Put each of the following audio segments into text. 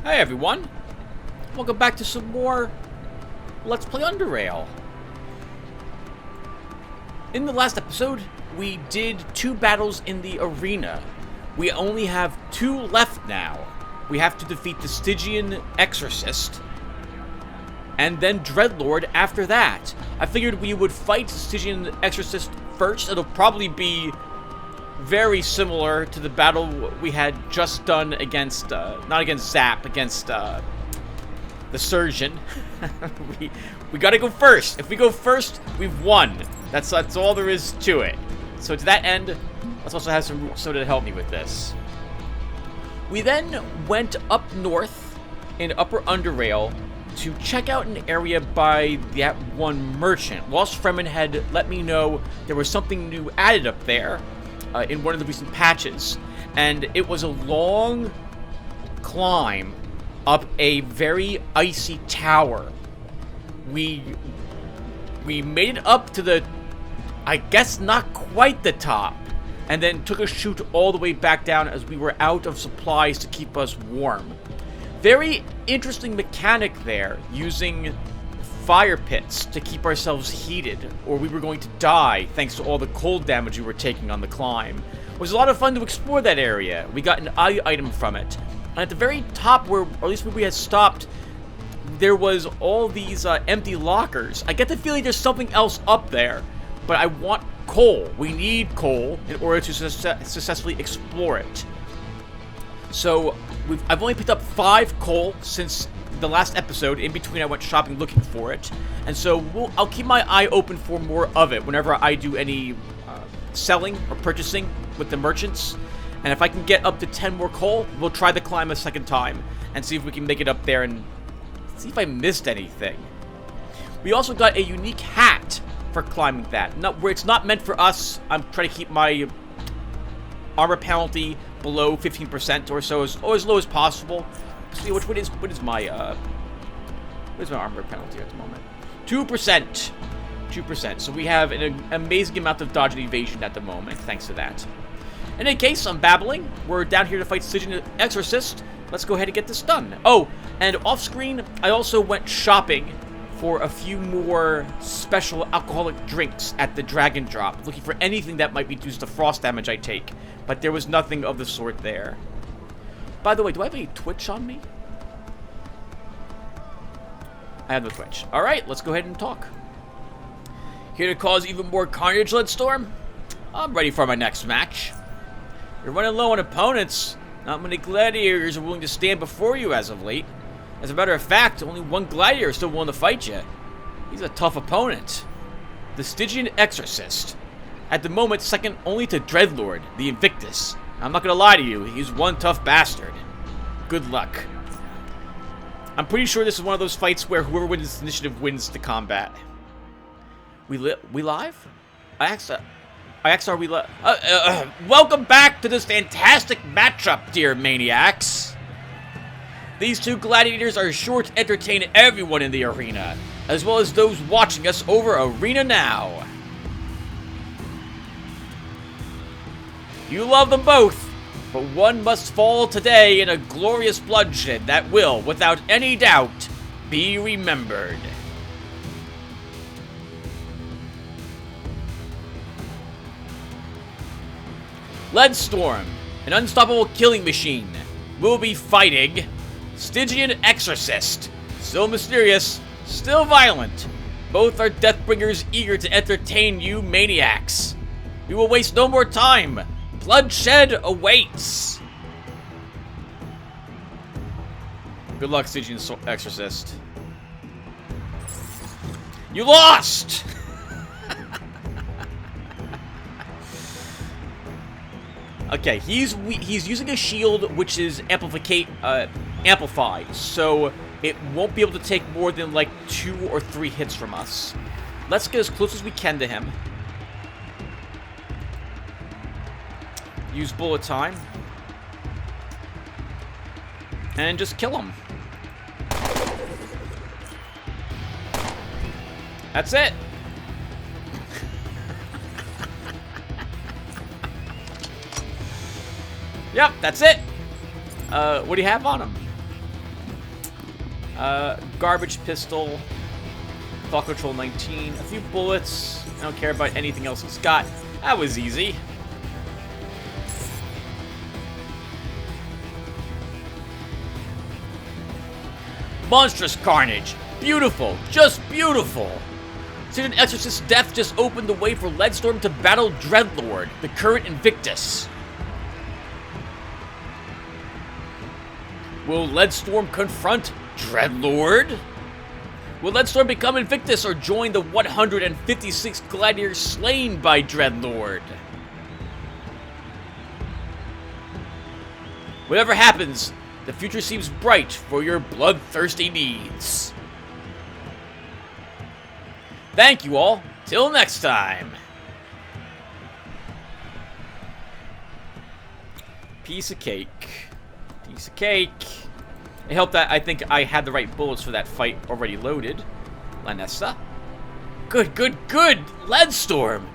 Hey everyone, welcome back to some more Let's Play Underrail. In the last episode, we did 2 battles in the arena. We only have 2 left now. We have to defeat the Stygian Exorcist, and then Dreadlord after that. I figured we would fight the Stygian Exorcist first. It'll probably be very similar to the battle we had just done against, not against Zap, against the Surgeon. we gotta go first. If we go first, we've won. That's all there is to it. So to that end, let's also have some soda to help me with this. We then went up north in Upper Underrail to check out an area by that one merchant. Lost Fremen had let me know there was something new added up there in one of the recent patches, and it was a long climb up a very icy tower. We made it up to the, I guess not quite the top, and then took a chute all the way back down as we were out of supplies to keep us warm. Very interesting mechanic there, using fire pits to keep ourselves heated, or we were going to die thanks to all the cold damage we were taking on the climb. It was a lot of fun to explore that area. We got an eye item from it. And at the very top, where, or at least where we had stopped, there was all these empty lockers. I get the feeling there's something else up there, but I want coal. We need coal in order to successfully explore it. So I've only picked up 5 coal since the last episode. In between, I went shopping looking for it, and so I'll keep my eye open for more of it whenever I do any selling or purchasing with the merchants. And if I can get up to 10 more coal, we'll try the climb a second time and see if we can make it up there and see if I missed anything. We also got a unique hat for climbing that. Where it's not meant for us. I'm trying to keep my armor penalty below 15% or so, as low as possible. See, what is my armor penalty at the moment? 2%. 2%. So we have an amazing amount of dodge and evasion at the moment, thanks to that. In any case, I'm babbling. We're down here to fight Stygian Exorcist. Let's go ahead and get this done. Oh, and off screen, I also went shopping for a few more special alcoholic drinks at the Dragon Drop, looking for anything that might reduce the frost damage I take, but there was nothing of the sort there. By the way, do I have any Twitch on me? I have no Twitch. Alright, let's go ahead and talk. Here to cause even more carnage, Leadstorm? I'm ready for my next match. You're running low on opponents. Not many gladiators are willing to stand before you as of late. As a matter of fact, only one gladiator is still willing to fight you. He's a tough opponent. The Stygian Exorcist. At the moment, second only to Dreadlord, the Invictus. I'm not gonna lie to you, he's one tough bastard. Good luck. I'm pretty sure this is one of those fights where whoever wins this initiative wins the combat. We live? I asked, are we live? Welcome back to this fantastic matchup, dear maniacs. These 2 gladiators are sure to entertain everyone in the arena, as well as those watching us over Arena Now. You love them both, but one must fall today in a glorious bloodshed that will, without any doubt, be remembered. Leadstorm, an unstoppable killing machine, will be fighting Stygian Exorcist. Still mysterious, still violent. Both are Deathbringers eager to entertain you maniacs. We will waste no more time. Bloodshed awaits. Good luck, Stygian Exorcist. You lost! Okay, he's using a shield which is amplified, so it won't be able to take more than like 2 or 3 hits from us. Let's get as close as we can to him. Use bullet time. And just kill him. That's it. Yep, that's it. What do you have on him? Garbage pistol. Thought control 19. A few bullets. I don't care about anything else he's got. That was easy. Monstrous carnage. Beautiful. Just beautiful. Stygian Exorcist's death just opened the way for Leadstorm to battle Dreadlord, the current Invictus. Will Leadstorm confront Dreadlord? Will Leadstorm become Invictus or join the 156 gladiators slain by Dreadlord? Whatever happens, the future seems bright for your bloodthirsty needs. Thank you all. Till next time. Piece of cake. Piece of cake. It helped that I think I had the right bullets for that fight already loaded. Lanessa. Good, good, good! Leadstorm!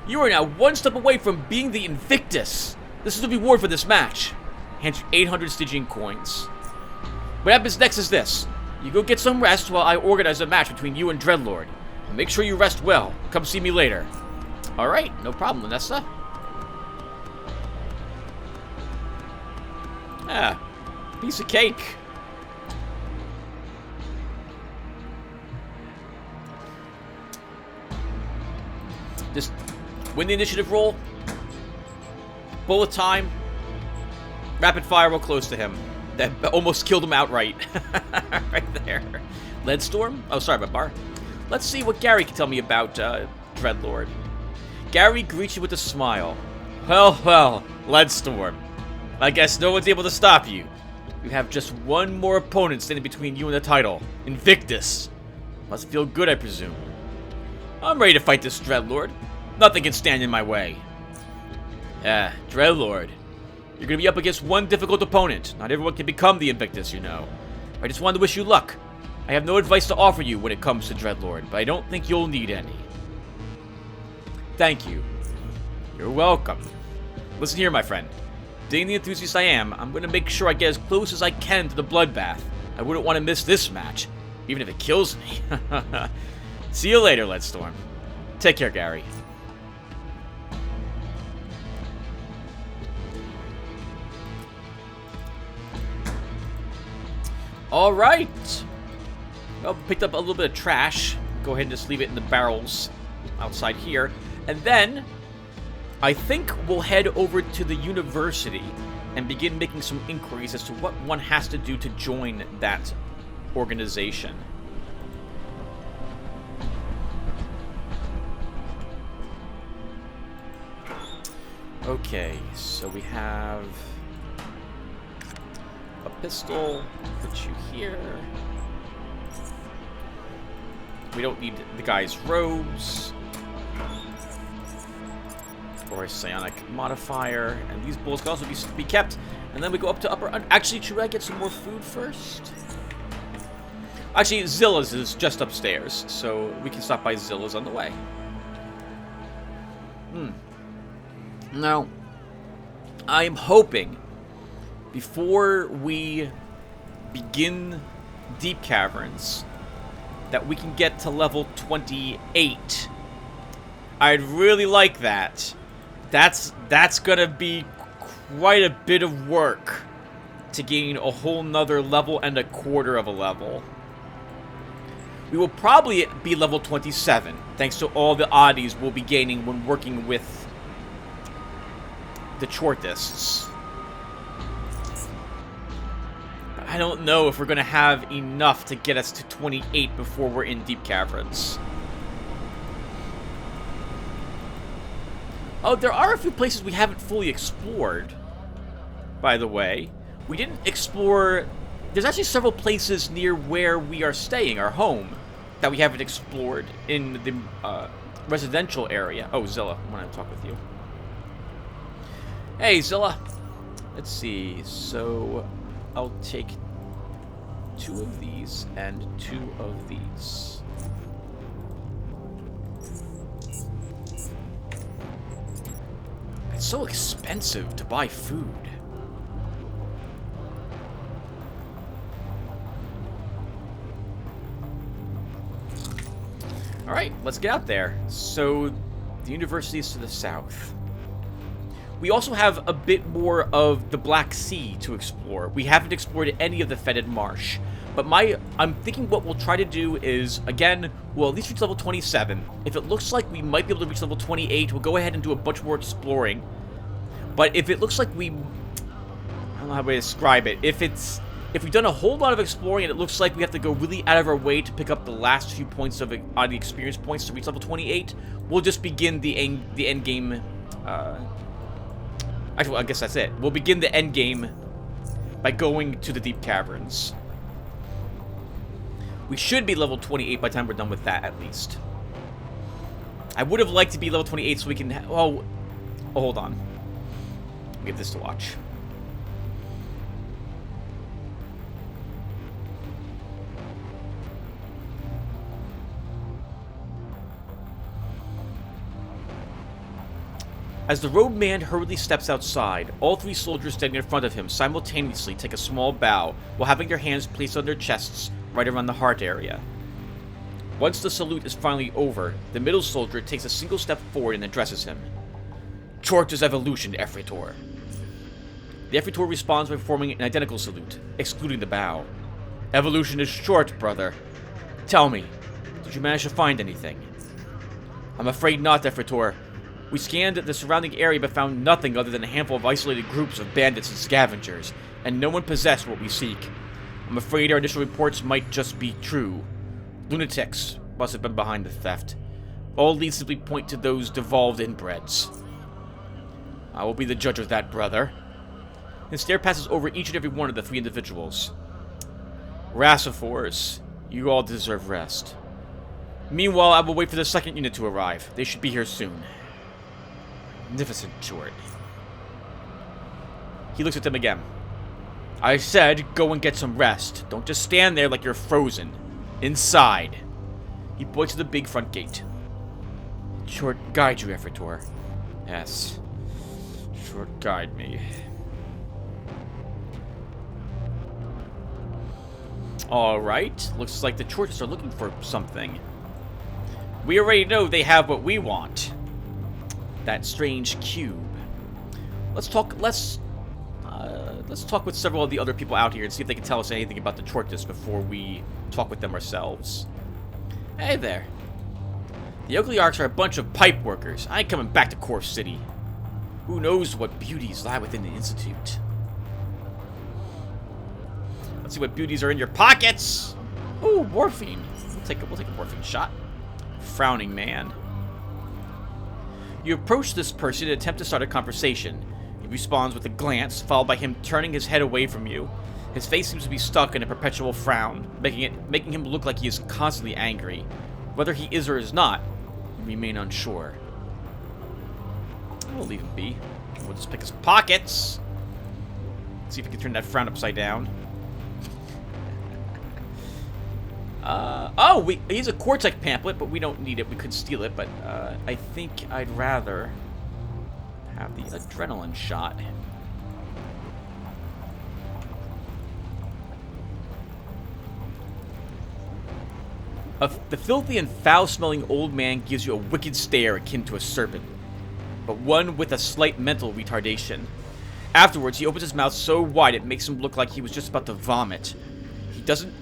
You are now one step away from being the Invictus. This is the reward for this match. Hand you 800 Stygian coins. What happens next is this. You go get some rest while I organize a match between you and Dreadlord. And make sure you rest well. Come see me later. Alright, no problem, Lanessa. Ah, piece of cake. Just win the initiative roll. Bullet time. Rapid fire real close to him. That almost killed him outright. Right there. Leadstorm? Oh, sorry about Bar. Let's see what Gary can tell me about Dreadlord. Gary greets you with a smile. Well, well, Leadstorm. I guess no one's able to stop you. You have just one more opponent standing between you and the title. Invictus. Must feel good, I presume. I'm ready to fight this Dreadlord. Nothing can stand in my way. Yeah, Dreadlord. You're gonna be up against one difficult opponent. Not everyone can become the Invictus, you know. I just wanted to wish you luck. I have no advice to offer you when it comes to Dreadlord, but I don't think you'll need any. Thank you. You're welcome. Listen here, my friend. Being the enthusiast I am, I'm gonna make sure I get as close as I can to the bloodbath. I wouldn't want to miss this match, even if it kills me. See you later, Leadstorm. Take care, Gary. Alright. Well, picked up a little bit of trash. Go ahead and just leave it in the barrels outside here. And then, I think we'll head over to the university and begin making some inquiries as to what one has to do to join that organization. Okay, so we have a pistol. Put you here. We don't need the guy's robes or a psionic modifier, and these bullets can also be kept. And then we go up to upper. Actually, should I get some more food first? Actually, Zilla's is just upstairs, so we can stop by Zilla's on the way. Now, I'm hoping before we begin Deep Caverns that we can get to level 28. I'd really like that. That's gonna be quite a bit of work to gain a whole nother level and a quarter of a level. We will probably be level 27, thanks to all the oddities we'll be gaining when working with the Chortists. But I don't know if we're going to have enough to get us to 28 before we're in Deep Caverns. Oh, there are a few places we haven't fully explored, by the way. We didn't explore... There's actually several places near where we are staying, our home, that we haven't explored in the residential area. Oh, Zilla, I want to talk with you. Hey, Zilla. Let's see. So, I'll take 2 of these and 2 of these. It's so expensive to buy food. Alright, let's get out there. So, the university is to the south. We also have a bit more of the Black Sea to explore. We haven't explored any of the Fetid Marsh. But I'm thinking what we'll try to do is, again, we'll at least reach level 27. If it looks like we might be able to reach level 28, we'll go ahead and do a bunch more exploring. But if it looks like I don't know how to describe it. If we've done a whole lot of exploring and it looks like we have to go really out of our way to pick up the last few points of the experience points to reach level 28, we'll just begin the end game. Actually, I guess that's it. We'll begin the end game by going to the deep caverns. We should be level 28 by the time we're done with that, at least. I would have liked to be level 28 so we can... Oh, hold on. We have this to watch. As the roadman hurriedly steps outside, all three soldiers standing in front of him simultaneously take a small bow while having their hands placed on their chests right around the heart area. Once the salute is finally over, the middle soldier takes a single step forward and addresses him. Chort's evolution, Efretor. The Efretor responds by performing an identical salute, excluding the bow. Evolution is short, brother. Tell me, did you manage to find anything? I'm afraid not, Efretor. We scanned the surrounding area but found nothing other than a handful of isolated groups of bandits and scavengers, and no one possessed what we seek. I'm afraid our initial reports might just be true. Lunatics must have been behind the theft. All leads simply point to those devolved inbreds. I will be the judge of that, brother. His stare passes over each and every one of the three individuals. Rassifors, you all deserve rest. Meanwhile, I will wait for the second unit to arrive. They should be here soon. Magnificent, Chort. He looks at them again. I said, go and get some rest. Don't just stand there like you're frozen. Inside. He points to the big front gate. Chort, guide you, Efretor. Yes. Chort, guide me. Alright. Looks like the Chorts are looking for something. We already know they have what we want. That strange cube. Let's talk with several of the other people out here and see if they can tell us anything about the Chortis before we talk with them ourselves. Hey there. The Oaklearchs are a bunch of pipe workers. I ain't coming back to Core City. Who knows what beauties lie within the Institute? Let's see what beauties are in your pockets. Ooh, morphine. We'll take a morphine shot. Frowning man. You approach this person and attempt to start a conversation. He responds with a glance, followed by him turning his head away from you. His face seems to be stuck in a perpetual frown, making him look like he is constantly angry. Whether he is or is not, you remain unsure. We'll leave him be. We'll just pick his pockets. See if we can turn that frown upside down. He's a Cortec pamphlet, but we don't need it. We could steal it, but I think I'd rather have the adrenaline shot. The filthy and foul-smelling old man gives you a wicked stare akin to a serpent, but one with a slight mental retardation. Afterwards, he opens his mouth so wide it makes him look like he was just about to vomit. He doesn't,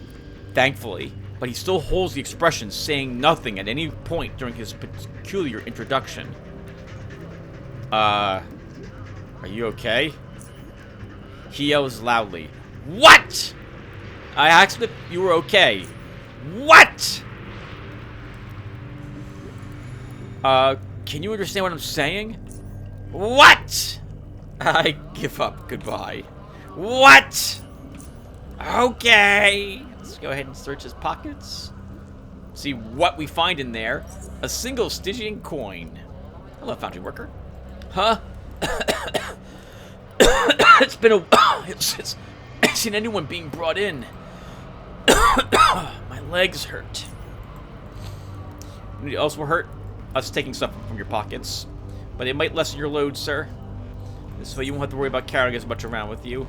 thankfully, but he still holds the expression, saying nothing at any point during his peculiar introduction. Are you okay? He yells loudly. What? I asked if you were okay. What? Can you understand what I'm saying? What? I give up. Goodbye. What? Okay. Let's go ahead and search his pockets. See what we find in there. A single Stygian coin. Hello, foundry worker. Huh? It's been a while since I've seen anyone being brought in. My legs hurt. Anything else will hurt? Us taking stuff from your pockets. But it might lessen your load, sir. This way you won't have to worry about carrying as much around with you.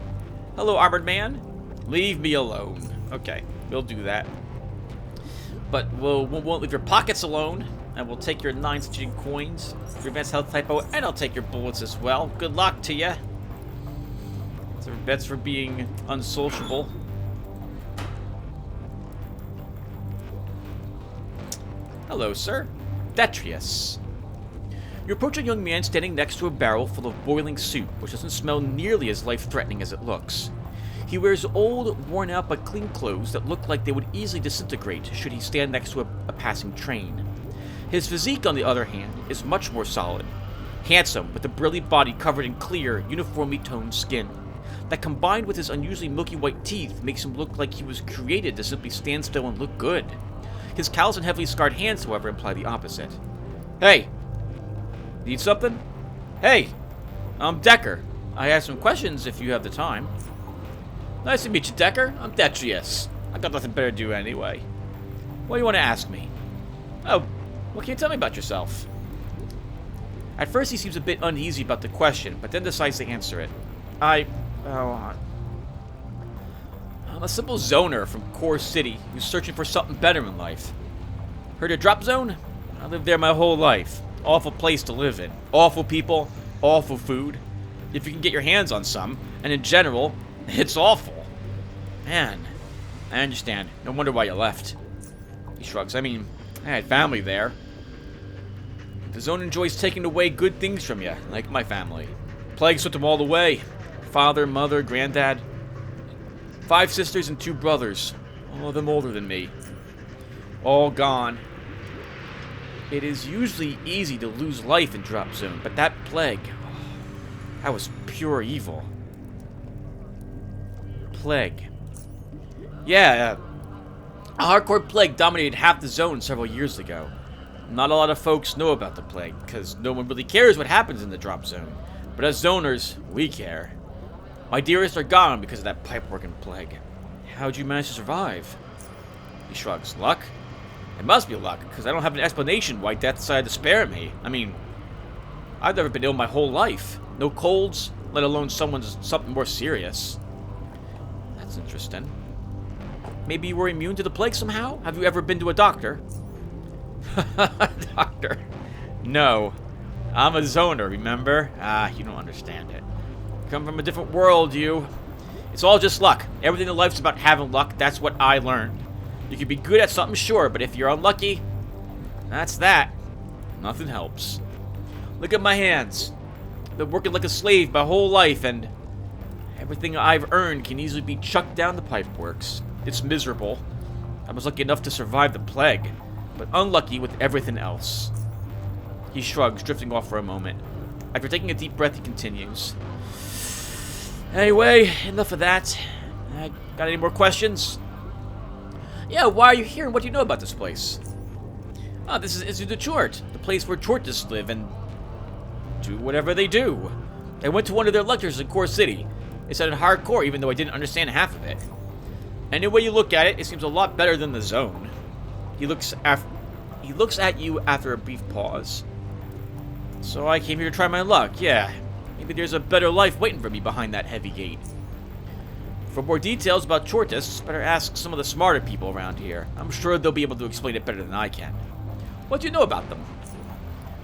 Hello, armored man. Leave me alone. Okay, we'll do that. but won't leave your pockets alone. And we'll take your 9 Stygian coins, your advanced health typo, and I'll take your bullets as well. Good luck to you. So bets for being unsociable. Hello, sir. Detrius. You approach a young man standing next to a barrel full of boiling soup, which doesn't smell nearly as life-threatening as it looks. He wears old, worn-out but clean clothes that look like they would easily disintegrate should he stand next to a passing train. His physique, on the other hand, is much more solid. Handsome, with a burly body covered in clear, uniformly toned skin. That combined with his unusually milky white teeth makes him look like he was created to simply stand still and look good. His calloused and heavily scarred hands, however, imply the opposite. Hey! Need something? Hey! I'm Decker. I have some questions if you have the time. Nice to meet you, Decker. I'm Detrius. I got nothing better to do anyway. What do you want to ask me? Oh, what can you tell me about yourself? At first he seems a bit uneasy about the question, but then decides to answer it. I'm a simple zoner from Core City who's searching for something better in life. Heard of Drop Zone? I lived there my whole life. Awful place to live in. Awful people, awful food. If you can get your hands on some, and in general, it's awful. Man, I understand. No wonder why you left. He shrugs. I mean, I had family there. The zone enjoys taking away good things from you, like my family. Plague took them all away. Father, mother, granddad. 5 sisters and 2 brothers. All of them older than me. All gone. It is usually easy to lose life in Drop Zone, but that plague, that was pure evil. Plague. Yeah, a hardcore plague dominated half the zone several years ago. Not a lot of folks know about the plague, because no one really cares what happens in the Drop Zone. But as zoners, we care. My dearest are gone because of that pipe-working plague. How'd you manage to survive? He shrugs. Luck? It must be luck, because I don't have an explanation why death decided to spare me. I mean, I've never been ill my whole life. No colds, let alone something more serious. That's interesting. Maybe you were immune to the plague somehow? Have you ever been to a doctor? Doctor? No. I'm a zoner, remember? You don't understand it. Come from a different world, you. It's all just luck. Everything in life's about having luck. That's what I learned. You can be good at something, sure, but if you're unlucky, that's that. Nothing helps. Look at my hands. I've been working like a slave my whole life, and everything I've earned can easily be chucked down the pipeworks. It's miserable. I was lucky enough to survive the plague, but unlucky with everything else. He shrugs, drifting off for a moment. After taking a deep breath, he continues. Anyway, enough of that. Got any more questions? Yeah, why are you here and what do you know about this place? This is the Chort, the place where Chortists live and do whatever they do. I went to one of their lectures in Core City. It sounded hardcore even though I didn't understand half of it. Any way you look at it, it seems a lot better than the zone. He looks at you after a brief pause. So I came here to try my luck, yeah. Maybe there's a better life waiting for me behind that heavy gate. For more details about Chortists, better ask some of the smarter people around here. I'm sure they'll be able to explain it better than I can. What do you know about them?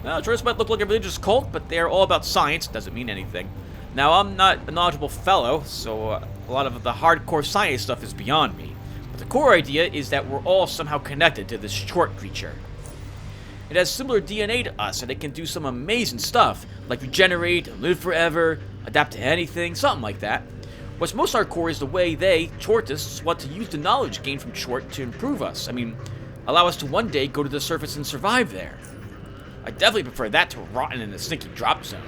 Well, Chortists might look like a religious cult, but they're all about science. Doesn't mean anything. Now, I'm not a knowledgeable fellow, so a lot of the hardcore science stuff is beyond me. But the core idea is that we're all somehow connected to this Chort creature. It has similar DNA to us, and it can do some amazing stuff, like regenerate, live forever, adapt to anything, something like that. What's most hardcore is the way they, Chortists, want to use the knowledge gained from Chort to improve us. I mean, allow us to one day go to the surface and survive there. I definitely prefer that to rotting in a stinky drop zone.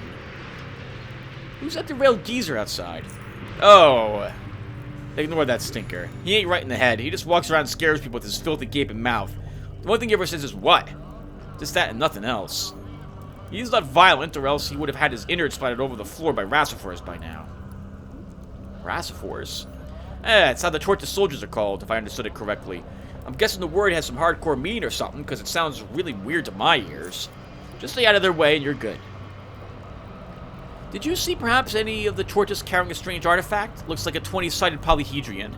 Who's that derailed geezer outside? Oh, ignore that stinker. He ain't right in the head. He just walks around and scares people with his filthy gaping mouth. The one thing he ever says is what? Just that and nothing else. He's not violent, or else he would have had his innards splattered over the floor by Rassifors by now. Rassifors? It's how the Chortist soldiers are called, if I understood it correctly. I'm guessing the word has some hardcore meaning or something, because it sounds really weird to my ears. Just stay out of their way and you're good. Did you see perhaps any of the Chortists carrying a strange artifact? Looks like a 20-sided polyhedron.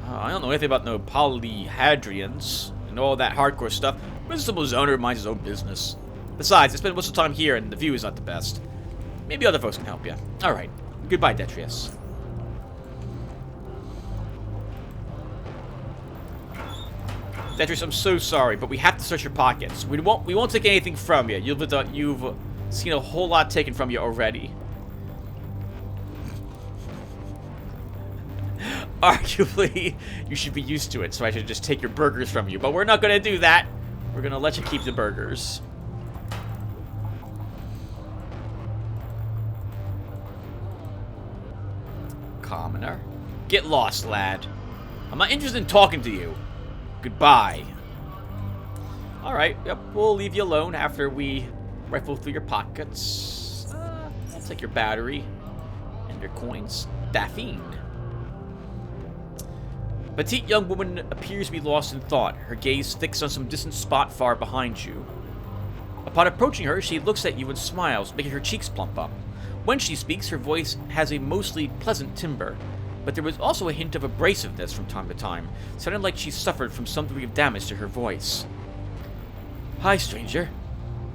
I don't know anything about no polyhedrians and all that hardcore stuff. Principal owner minds his own business. Besides, I spend most of the time here and the view is not the best. Maybe other folks can help you. Alright. Goodbye, Detrius. Detrius, I'm so sorry, but we have to search your pockets. We won't take anything from you. You've seen a whole lot taken from you already. Arguably, you should be used to it, so I should just take your burgers from you. But we're not going to do that. We're going to let you keep the burgers. Commoner. Get lost, lad. I'm not interested in talking to you. Goodbye. Alright, yep, we'll leave you alone after we rifle through your pockets. I'll take your battery and your coins. Daphne. Petite young woman appears to be lost in thought, her gaze fixed on some distant spot far behind you. Upon approaching her, she looks at you and smiles, making her cheeks plump up. When she speaks, her voice has a mostly pleasant timbre, but there was also a hint of abrasiveness from time to time, sounding like she suffered from some degree of damage to her voice. Hi, stranger.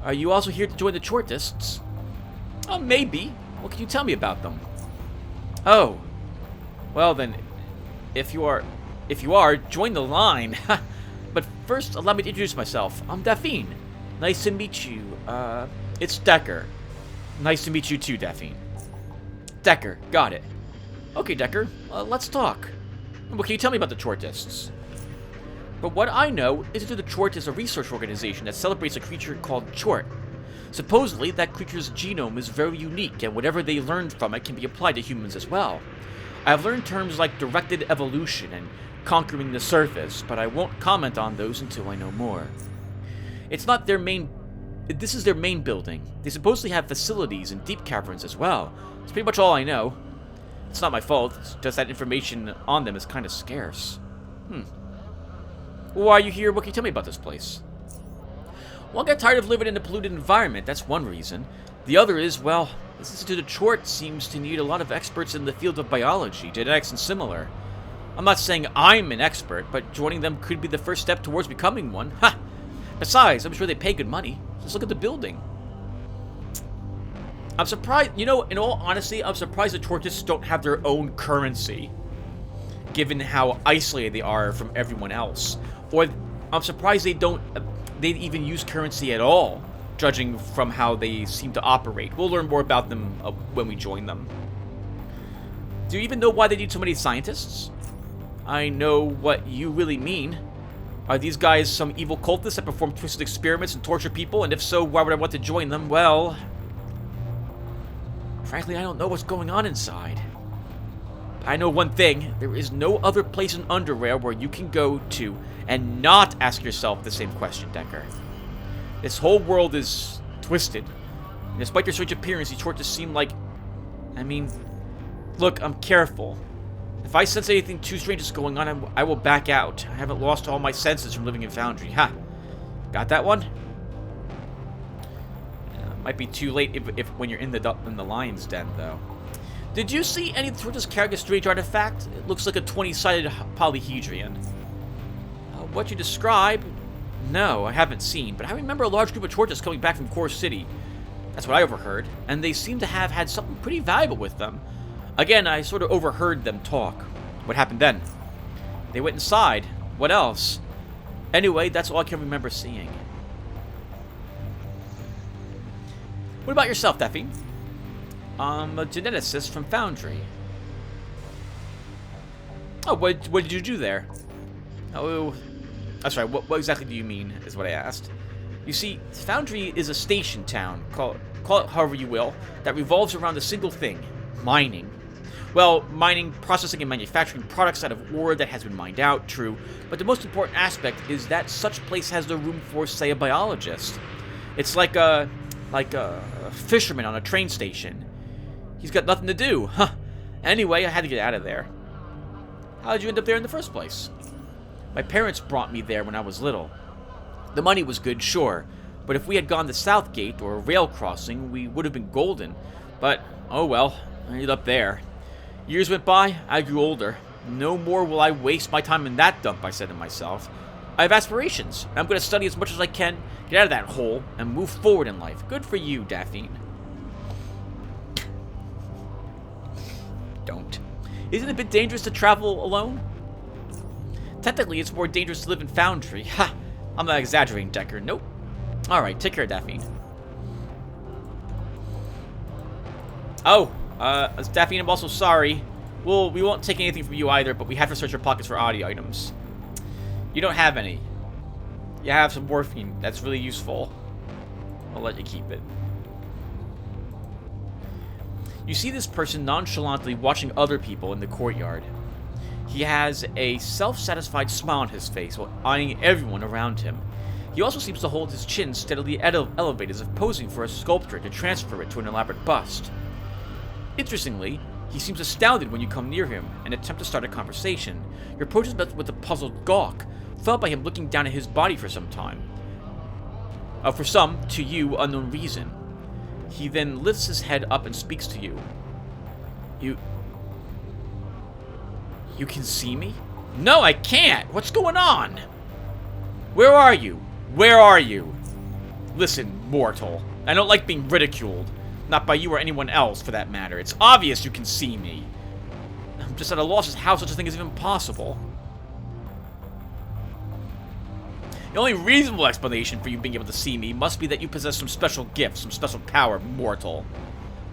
Are you also here to join the Chortists? Maybe. What can you tell me about them? Oh. Well then, if you are, join the line. But first, allow me to introduce myself. I'm Daphne. Nice to meet you. It's Decker. Nice to meet you too, Daphne. Decker, got it. Okay, Decker, let's talk. What can you tell me about the Chortists? But what I know is that the Chort is a research organization that celebrates a creature called Chort. Supposedly, that creature's genome is very unique, and whatever they learned from it can be applied to humans as well. I've learned terms like directed evolution and conquering the surface, but I won't comment on those until I know more. This is their main building. They supposedly have facilities in deep caverns as well. It's pretty much all I know. It's not my fault, it's just that information on them is kind of scarce. Why are you here? What can you tell me about this place? Well, I got tired of living in a polluted environment, that's one reason. The other is, well, this Institute of Chort seems to need a lot of experts in the field of biology, genetics, and similar. I'm not saying I'm an expert, but joining them could be the first step towards becoming one. Ha! Besides, I'm sure they pay good money. Just look at the building. I'm surprised, in all honesty, I'm surprised the Chortists don't have their own currency, given how isolated they are from everyone else. Or I'm surprised they even use currency at all, judging from how they seem to operate. We'll learn more about them when we join them. Do you even know why they need so many scientists? I know what you really mean. Are these guys some evil cultists that perform twisted experiments and torture people? And if so, why would I want to join them? Well, frankly, I don't know what's going on inside. I know one thing. There is no other place in Underrail where you can go to and not ask yourself the same question, Decker. This whole world is twisted. And despite their strange appearance, these Chortists seem like... look, I'm careful. If I sense anything too strange is going on, I will back out. I haven't lost all my senses from living in Foundry. Ha! Got that one? Might be too late if when you're in the lion's den, though. Did you see any of the Chortists carrying a strange artifact? It looks like a 20-sided polyhedrian. What you describe? No, I haven't seen, but I remember a large group of Chortists coming back from Core City. That's what I overheard, and they seem to have had something pretty valuable with them. Again, I sort of overheard them talk. What happened then? They went inside. What else? Anyway, that's all I can remember seeing. What about yourself, Daphne? I'm a geneticist from Foundry. Oh, what did you do there? Oh, that's right. What exactly do you mean, is what I asked. You see, Foundry is a station town, call it however you will, that revolves around a single thing, mining. Well, mining, processing, and manufacturing products out of ore that has been mined out, true, but the most important aspect is that such place has the room for, say, a biologist. It's like a fisherman on a train station. He's got nothing to do. Huh. Anyway, I had to get out of there. How did you end up there in the first place? My parents brought me there when I was little. The money was good, sure, but if we had gone to Southgate or a rail crossing, we would have been golden. But, oh well, I ended up there. Years went by, I grew older. No more will I waste my time in that dump, I said to myself. I have aspirations, and I'm going to study as much as I can, get out of that hole, and move forward in life. Good for you, Daphne. Don't. Isn't it a bit dangerous to travel alone? Technically, it's more dangerous to live in Foundry. Ha! I'm not exaggerating, Decker. Nope. Alright, take care, Daphne. Oh, Daphne, I'm also sorry. Well, we won't take anything from you either, but we have to search your pockets for oddity items. You don't have any. You have some morphine. That's really useful. I'll let you keep it. You see this person nonchalantly watching other people in the courtyard. He has a self-satisfied smile on his face while eyeing everyone around him. He also seems to hold his chin steadily elevated as if posing for a sculptor to transfer it to an elaborate bust. Interestingly, he seems astounded when you come near him and attempt to start a conversation. Your approach is met with a puzzled gawk, followed by him looking down at his body for some time. For some, to you, unknown reason. He then lifts his head up and speaks to you. You can see me? No, I can't! What's going on? Where are you? Where are you? Listen, mortal. I don't like being ridiculed. Not by you or anyone else, for that matter. It's obvious you can see me. I'm just at a loss as how such a thing is even possible. The only reasonable explanation for you being able to see me must be that you possess some special gift, some special power, mortal.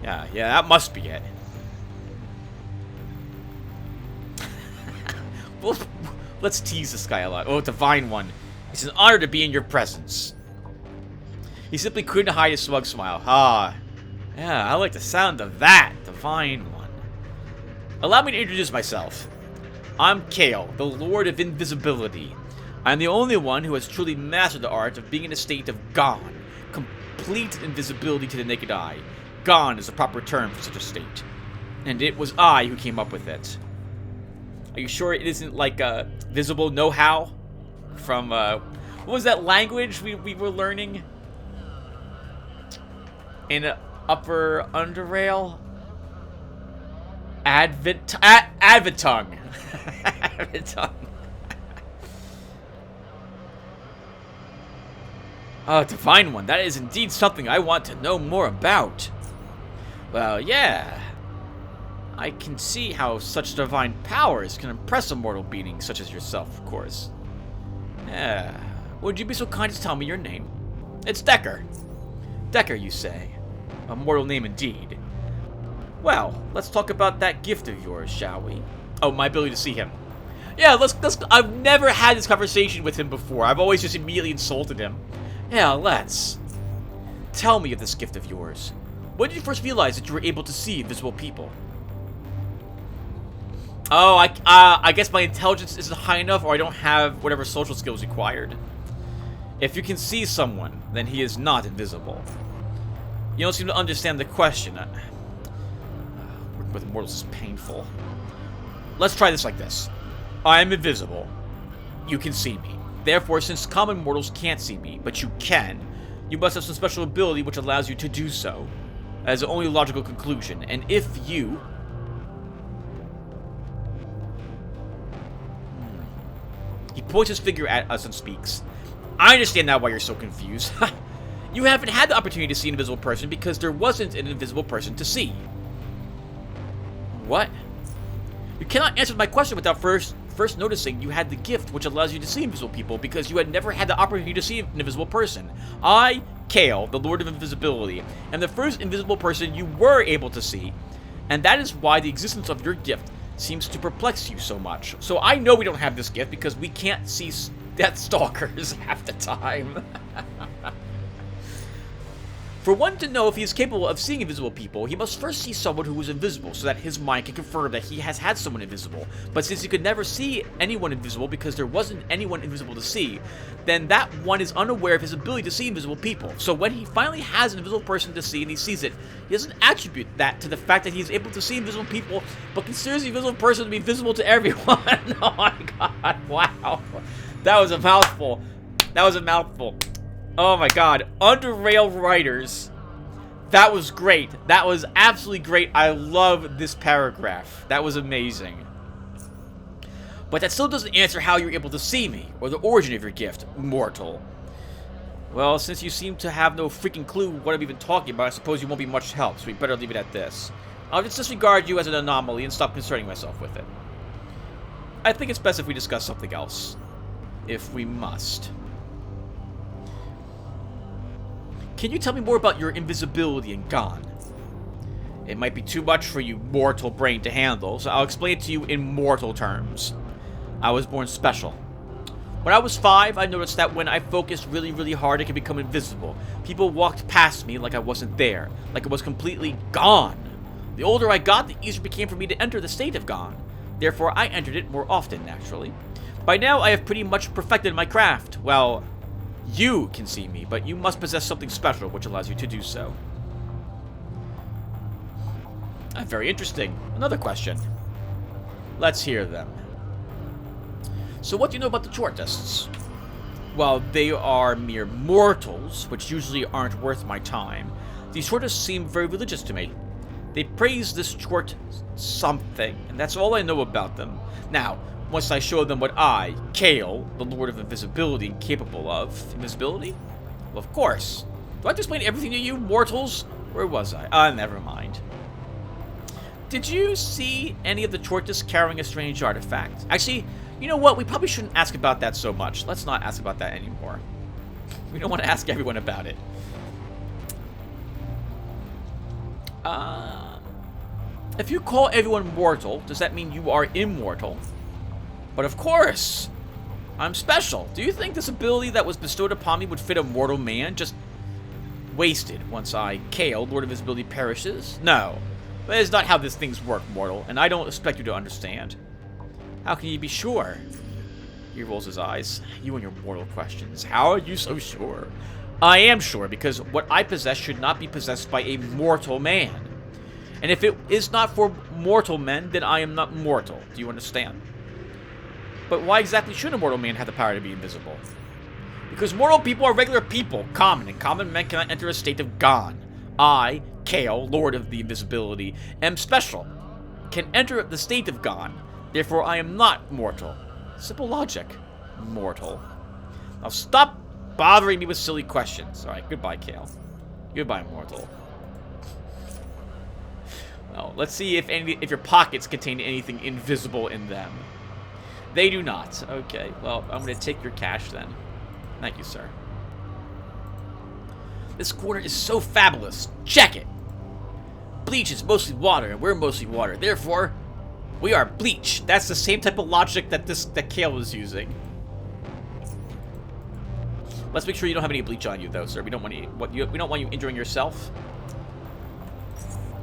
Yeah, that must be it. Well, let's tease this guy a lot. Oh, Divine One. It's an honor to be in your presence. He simply couldn't hide his smug smile. Ah, yeah, I like the sound of that, Divine One. Allow me to introduce myself. I'm Kale, the Lord of Invisibility. I'm the only one who has truly mastered the art of being in a state of gone. Complete invisibility to the naked eye. Gone is the proper term for such a state. And it was I who came up with it. Are you sure it isn't like visible know-how? From, what was that language we were learning? In Upper Underrail? Advitung. Advitung. Oh, Divine One, that is indeed something I want to know more about. Well, yeah. I can see how such divine powers can impress a mortal being such as yourself, of course. Yeah. Would you be so kind as to tell me your name? It's Decker. Decker, you say. A mortal name indeed. Well, let's talk about that gift of yours, shall we? Oh, my ability to see him. Yeah, let's I've never had this conversation with him before. I've always just immediately insulted him. Yeah, let's. Tell me of this gift of yours. When did you first realize that you were able to see invisible people? Oh, I guess my intelligence isn't high enough, or I don't have whatever social skills required. If you can see someone, then he is not invisible. You don't seem to understand the question. Working with mortals is painful. Let's try this like this. I am invisible. You can see me. Therefore, since common mortals can't see me, but you can, you must have some special ability which allows you to do so. That is the only logical conclusion. And if you... He points his figure at us and speaks. I understand now why you're so confused. You haven't had the opportunity to see an invisible person because there wasn't an invisible person to see. What? You cannot answer my question without first noticing you had the gift which allows you to see invisible people because you had never had the opportunity to see an invisible person. I, Kale, the Lord of Invisibility, am the first invisible person you were able to see, and that is why the existence of your gift seems to perplex you so much. So I know we don't have this gift because we can't see Death Stalkers half the time. For one to know if he is capable of seeing invisible people, he must first see someone who is invisible so that his mind can confirm that he has had someone invisible. But since he could never see anyone invisible because there wasn't anyone invisible to see, then that one is unaware of his ability to see invisible people. So when he finally has an invisible person to see and he sees it, he doesn't attribute that to the fact that he is able to see invisible people, but considers the invisible person to be visible to everyone. Oh my god, wow. That was a mouthful. That was a mouthful. Oh my god. Underrail writers. That was great. That was absolutely great. I love this paragraph. That was amazing. But that still doesn't answer how you're able to see me, or the origin of your gift, mortal. Well, since you seem to have no freaking clue what I'm even talking about, I suppose you won't be much help, so we better leave it at this. I'll just disregard you as an anomaly and stop concerning myself with it. I think it's best if we discuss something else. If we must. Can you tell me more about your invisibility in Gone? It might be too much for you mortal brain to handle, so I'll explain it to you in mortal terms. I was born special. When I was 5, I noticed that when I focused really, really hard, I could become invisible. People walked past me like I wasn't there, like it was completely gone. The older I got, the easier it became for me to enter the state of Gone. Therefore, I entered it more often, naturally. By now, I have pretty much perfected my craft. Well, you can see me, but you must possess something special which allows you to do so. Very interesting. Another question. Let's hear them. So what do you know about the Chortists? Well, they are mere mortals, which usually aren't worth my time. These Chortists seem very religious to me. They praise this Chort something, and that's all I know about them. Now, once I show them what I, Kale, the Lord of Invisibility, am capable of... Invisibility? Well, of course. Do I have to explain everything to you, mortals? Where was I? Never mind. Did you see any of the Chortists carrying a strange artifact? Actually, you know what? We probably shouldn't ask about that so much. Let's not ask about that anymore. We don't want to ask everyone about it. If you call everyone mortal, does that mean you are immortal? But of course! I'm special. Do you think this ability that was bestowed upon me would fit a mortal man? Just wasted once I, Kale, Lord of Invisibility, perishes? No. That is not how these things work, mortal, and I don't expect you to understand. How can you be sure? He rolls his eyes. You and your mortal questions. How are you so sure? I am sure, because what I possess should not be possessed by a mortal man. And if it is not for mortal men, then I am not mortal. Do you understand? But why exactly should a mortal man have the power to be invisible? Because mortal people are regular people, common, and common men cannot enter a state of Gone. I, Kale, Lord of the Invisibility, am special, can enter the state of Gone. Therefore, I am not mortal. Simple logic. Mortal. Now stop bothering me with silly questions. Alright, goodbye, Kale. Goodbye, mortal. Well, let's see if your pockets contain anything invisible in them. They do not. Okay, well, I'm going to take your cash then. Thank you, sir. This quarter is so fabulous. Check it. Bleach is mostly water, and we're mostly water. Therefore, we are bleach. That's the same type of logic that Kale was using. Let's make sure you don't have any bleach on you, though, sir. We don't want you injuring yourself.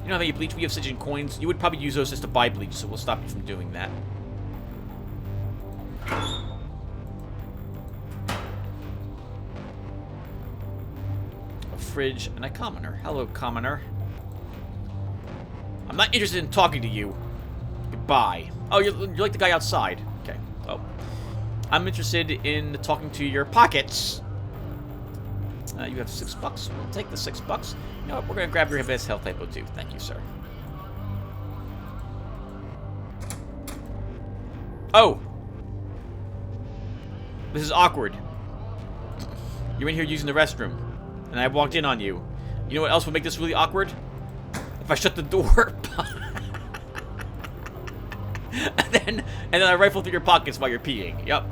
You don't have any bleach. We have Stygian coins. You would probably use those just to buy bleach, so we'll stop you from doing that. A fridge and a commoner. Hello, commoner. I'm not interested in talking to you. Goodbye. Oh, you're like the guy outside. Okay. Oh. I'm interested in talking to your pockets. You have $6. We'll take the $6. You know what? We're going to grab your best health typo too. Thank you, sir. Oh! This is awkward. You're in here using the restroom, and I walked in on you. You know what else would make this really awkward? If I shut the door. and then I rifle through your pockets while you're peeing. Yep.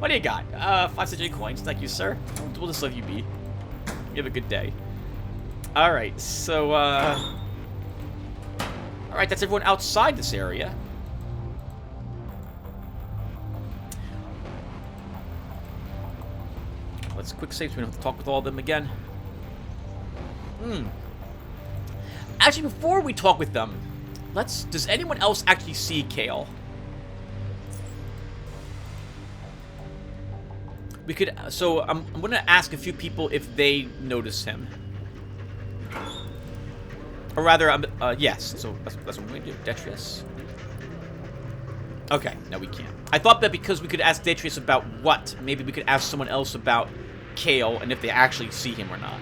What do you got? 5 Stygian coins. Thank you, sir. We'll just let you be. You have a good day. Alright, so, alright, that's everyone outside this area. Let's quick save so we don't have to talk with all of them again. Actually, before we talk with them, does anyone else actually see Kale? We could, so I'm gonna ask a few people if they notice him. Or rather, yes, so that's what I'm gonna do. Detrius. Okay, no, we can't. I thought that because we could ask Detrius about what, maybe we could ask someone else about Kale and if they actually see him or not.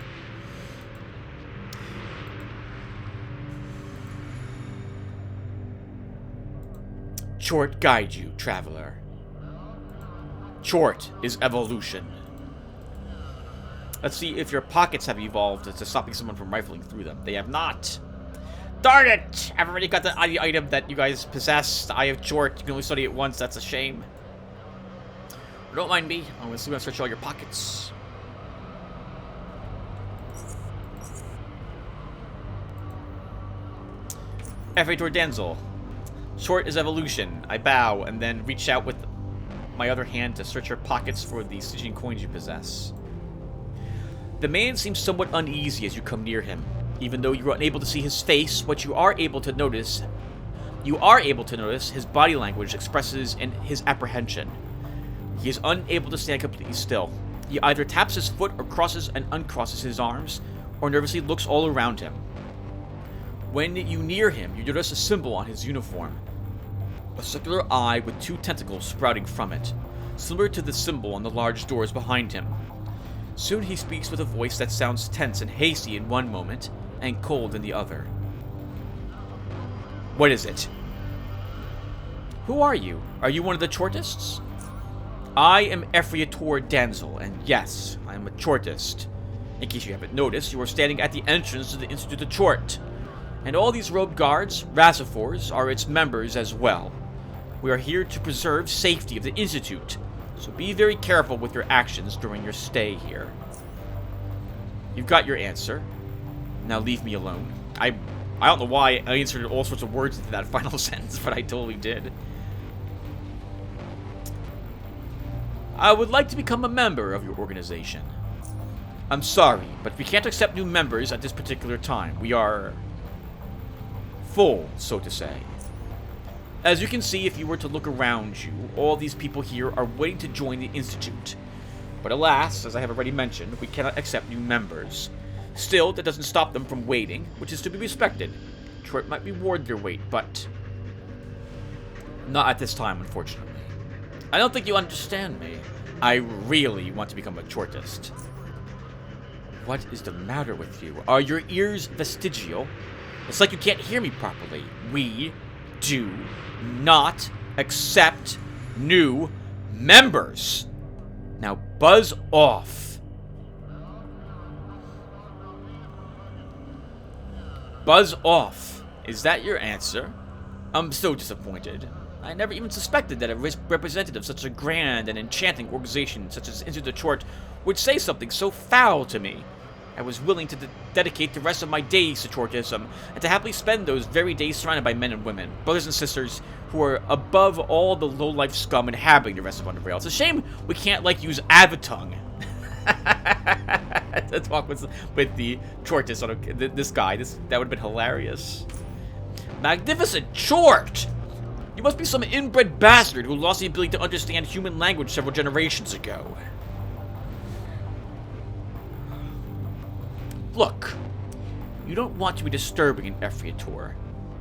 Chort guide you, traveler. Chort is evolution. Let's see if your pockets have evolved to stopping someone from rifling through them. They have not. Darn it! I've already got the item that you guys possess. The Eye of Chort. You can only study it once. That's a shame. But don't mind me. I'm going to search all your pockets. F.A. Denzel. Chort is evolution. I bow and then reach out with my other hand to search your pockets for the Stygian coins you possess. The man seems somewhat uneasy as you come near him. Even though you are unable to see his face, what you are able to notice his body language expresses in his apprehension. He is unable to stand completely still. He either taps his foot or crosses and uncrosses his arms, or nervously looks all around him. When you near him, you notice a symbol on his uniform. A circular eye with 2 tentacles sprouting from it, similar to the symbol on the large doors behind him. Soon he speaks with a voice that sounds tense and hasty in one moment, and cold in the other. What is it? Who are you? Are you one of the Chortists? I am Ephraitor Danzel, and yes, I am a Chortist. In case you haven't noticed, you are standing at the entrance to the Institute of Chort. And all these robed guards, Razafors, are its members as well. We are here to preserve safety of the Institute, so be very careful with your actions during your stay here. You've got your answer. Now leave me alone. I don't know why I inserted all sorts of words into that final sentence, but I totally did. I would like to become a member of your organization. I'm sorry, but we can't accept new members at this particular time. We are full, so to say. As you can see if you were to look around you, all these people here are waiting to join the Institute. But alas, as I have already mentioned, we cannot accept new members. Still, that doesn't stop them from waiting, which is to be respected. Chort might reward their wait, but not at this time, unfortunately. I don't think you understand me. I really want to become a Chortist. What is the matter with you? Are your ears vestigial? It's like you can't hear me properly. We do not accept new members. Now buzz off. Buzz off. Is that your answer? I'm so disappointed. I never even suspected that a representative of such a grand and enchanting organization such as Institute of Chort would say something so foul to me. I was willing to dedicate the rest of my days to Chortism, and to happily spend those very days surrounded by men and women, brothers and sisters, who are above all the low-life scum inhabiting the rest of Underrail. It's a shame we can't, use Avatung to talk with the Chortist on this guy. That would have been hilarious. Magnificent Chort! You must be some inbred bastard who lost the ability to understand human language several generations ago. Look, you don't want to be disturbing in Ephraitor.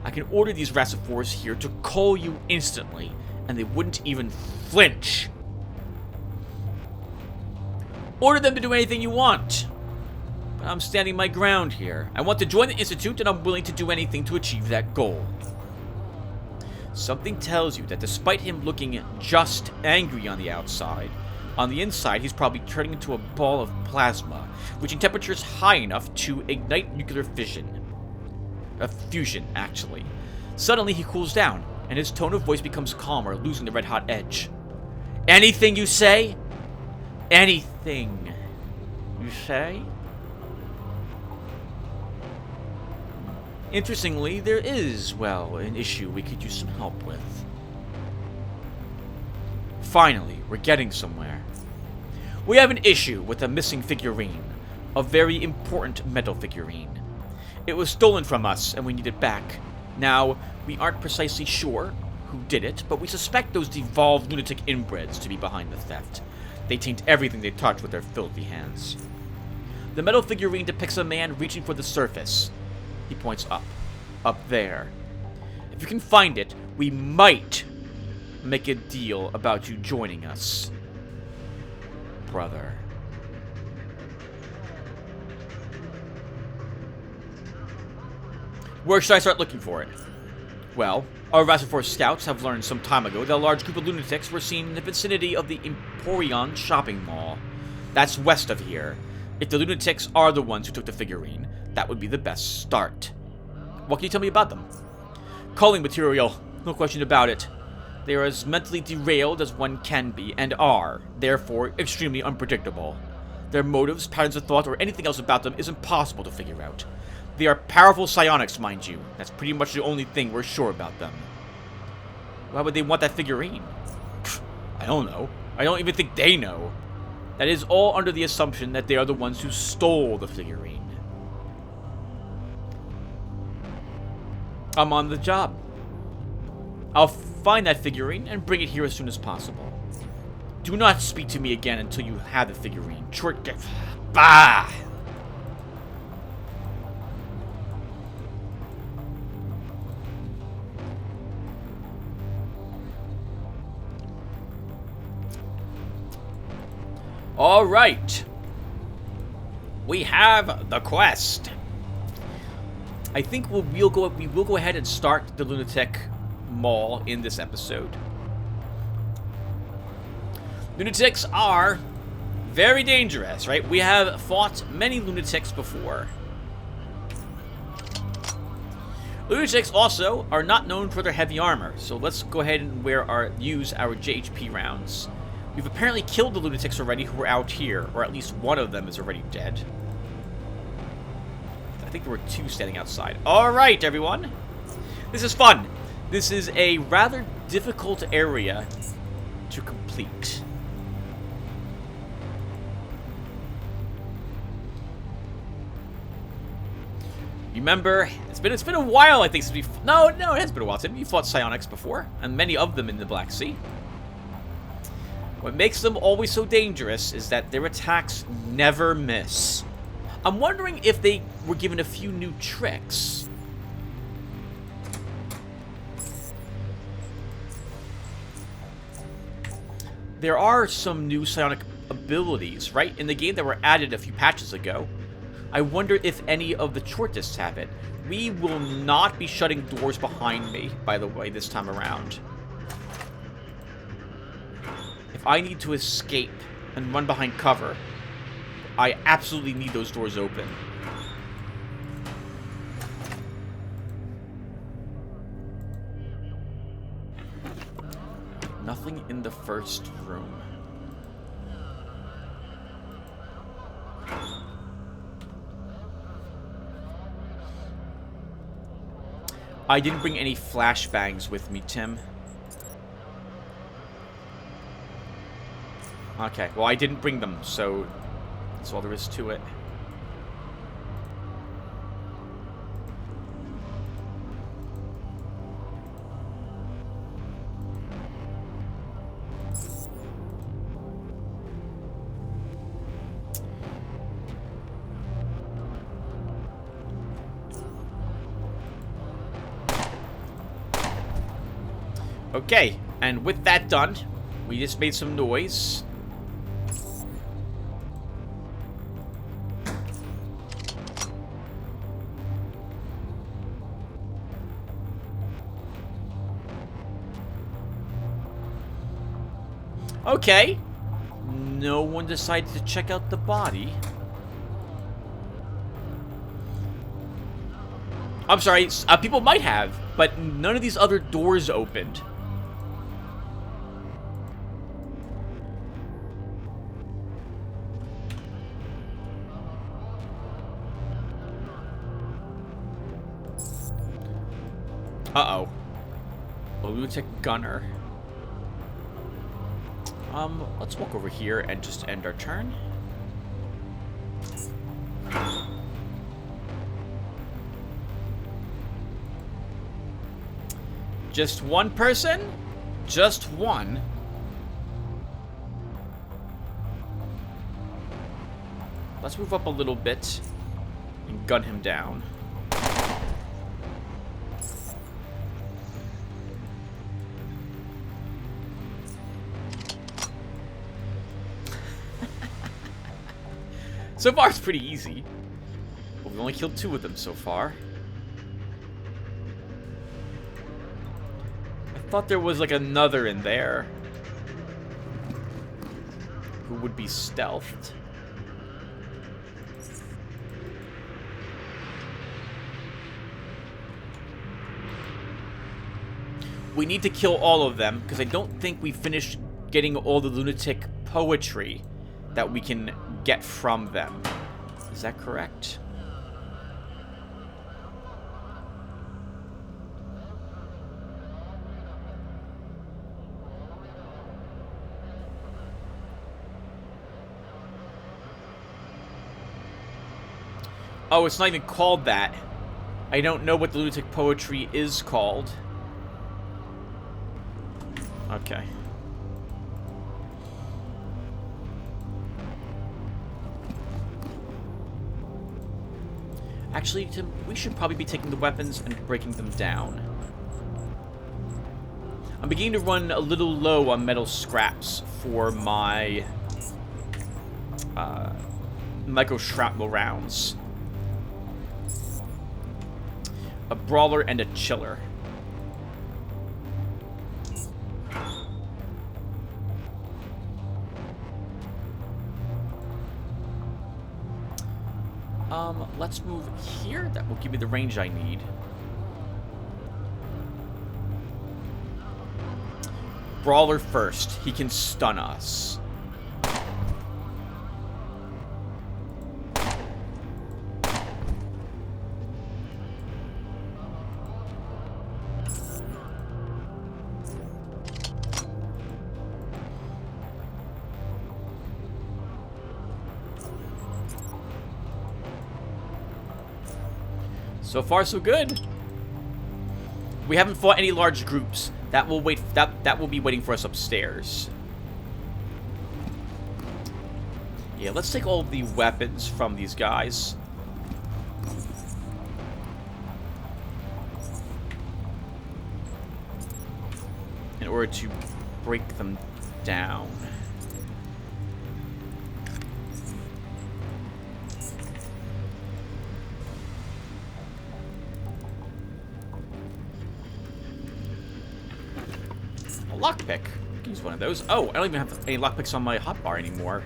I can order these Razafors here to call you instantly, and they wouldn't even flinch. Order them to do anything you want. But I'm standing my ground here. I want to join the Institute, and I'm willing to do anything to achieve that goal. Something tells you that despite him looking just angry on the outside, on the inside, he's probably turning into a ball of plasma, reaching temperatures high enough to ignite nuclear fission. Fusion, actually. Suddenly, he cools down, and his tone of voice becomes calmer, losing the red-hot edge. Anything you say? Anything you say? Interestingly, there is, an issue we could use some help with. Finally, we're getting somewhere. We have an issue with a missing figurine. A very important metal figurine. It was stolen from us, and we need it back. Now, we aren't precisely sure who did it, but we suspect those devolved lunatic inbreds to be behind the theft. They taint everything they touch with their filthy hands. The metal figurine depicts a man reaching for the surface. He points up. Up there. If you can find it, we might make a deal about you joining us, brother. Where should I start looking for it? Well, our Force scouts have learned some time ago that a large group of lunatics were seen in the vicinity of the Emporion shopping mall. That's west of here. If the lunatics are the ones who took the figurine, that would be the best start. What can you tell me about them? Culling material, no question about it. They are as mentally derailed as one can be, and are, therefore, extremely unpredictable. Their motives, patterns of thought, or anything else about them is impossible to figure out. They are powerful psionics, mind you. That's pretty much the only thing we're sure about them. Why would they want that figurine? I don't know. I don't even think they know. That is all under the assumption that they are the ones who stole the figurine. I'm on the job. I'll find that figurine and bring it here as soon as possible. Do not speak to me again until you have the figurine. Bah! All right. We have the quest. I think we will go ahead and start the lunatic mall in this episode. Lunatics are very dangerous, right? We have fought many lunatics before. Lunatics also are not known for their heavy armor, so let's go ahead and use our JHP rounds. We've apparently killed the lunatics already who were out here, or at least one of them is already dead. I think there were two standing outside. Alright, everyone. This is fun. This is a rather difficult area to complete. Remember, it's been a while, I think, since we... No, it has been a while since we fought psionics before, and many of them in the Black Sea. What makes them always so dangerous is that their attacks never miss. I'm wondering if they were given a few new tricks. There are some new psionic abilities, right, in the game that were added a few patches ago. I wonder if any of the shortists have it. We will not be shutting doors behind me, by the way, this time around. If I need to escape and run behind cover, I absolutely need those doors open. Nothing in the first room. I didn't bring any flashbangs with me, Tim. Okay, well, I didn't bring them, so that's all there is to it. Okay, and with that done, we just made some noise. Okay. No one decided to check out the body. I'm sorry, people might have, but none of these other doors opened. Uh-oh. A lunatic gunner. Let's walk over here and just end our turn. Just one person? Just one? Let's move up a little bit and gun him down. So far, it's pretty easy. But we've only killed 2 of them so far. thought there was like another in there who would be stealthed. We need to kill all of them, because I don't think we finished getting all the lunatic poetry that we can get from them. Is that correct? Oh, it's not even called that. I don't know what the lunatic poetry is called. Okay. Actually, Tim, we should probably be taking the weapons and breaking them down. I'm beginning to run a little low on metal scraps for my micro shrapnel rounds. A brawler and a chiller. Let's move here. That will give me the range I need. Brawler first. He can stun us. So far, so good. We haven't fought any large groups. That will wait. That will be waiting for us upstairs. Yeah, let's take all the weapons from these guys. In order to break them down. Lockpick. I can use one of those. Oh, I don't even have any lockpicks on my hotbar anymore.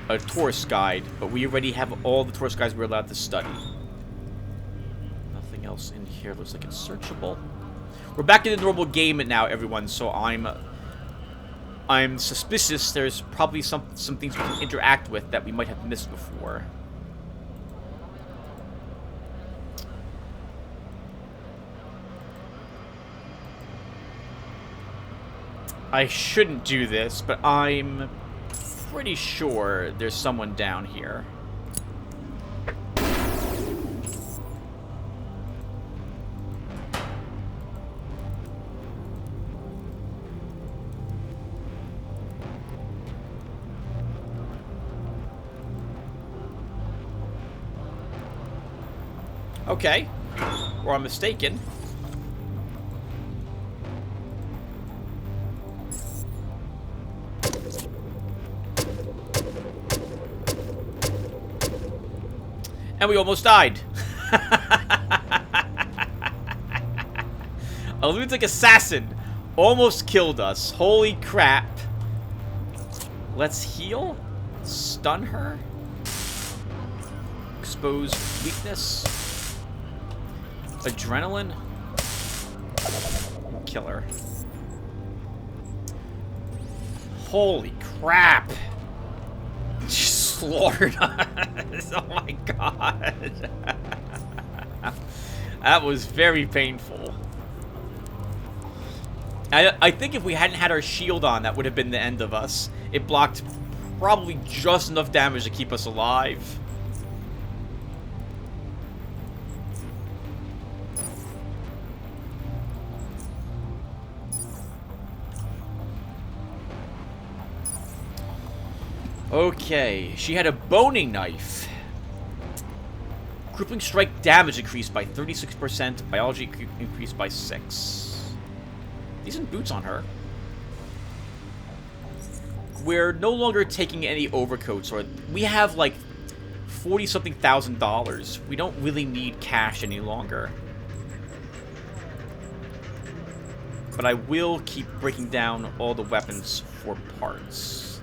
A tourist guide, but we already have all the tourist guides we're allowed to study. Nothing else in here looks like it's searchable. We're back in the normal game now, everyone, so I'm suspicious there's probably some things we can interact with that we might have missed before. I shouldn't do this, but I'm pretty sure there's someone down here. Okay, or I'm mistaken. And we almost died. A lunatic assassin almost killed us. Holy crap. Let's heal. Stun her. Expose weakness. Adrenaline. Killer. Holy crap. Slaughtered us. Oh my god. That was very painful. I think if we hadn't had our shield on, that would have been the end of us. It blocked probably just enough damage to keep us alive. Okay, she had a boning knife. Crippling strike damage increased by 36%. Biology increased by 6. Decent boots on her. we're no longer taking any overcoats, or we have like 40-something thousand dollars. We don't really need cash any longer. But I will keep breaking down all the weapons for parts.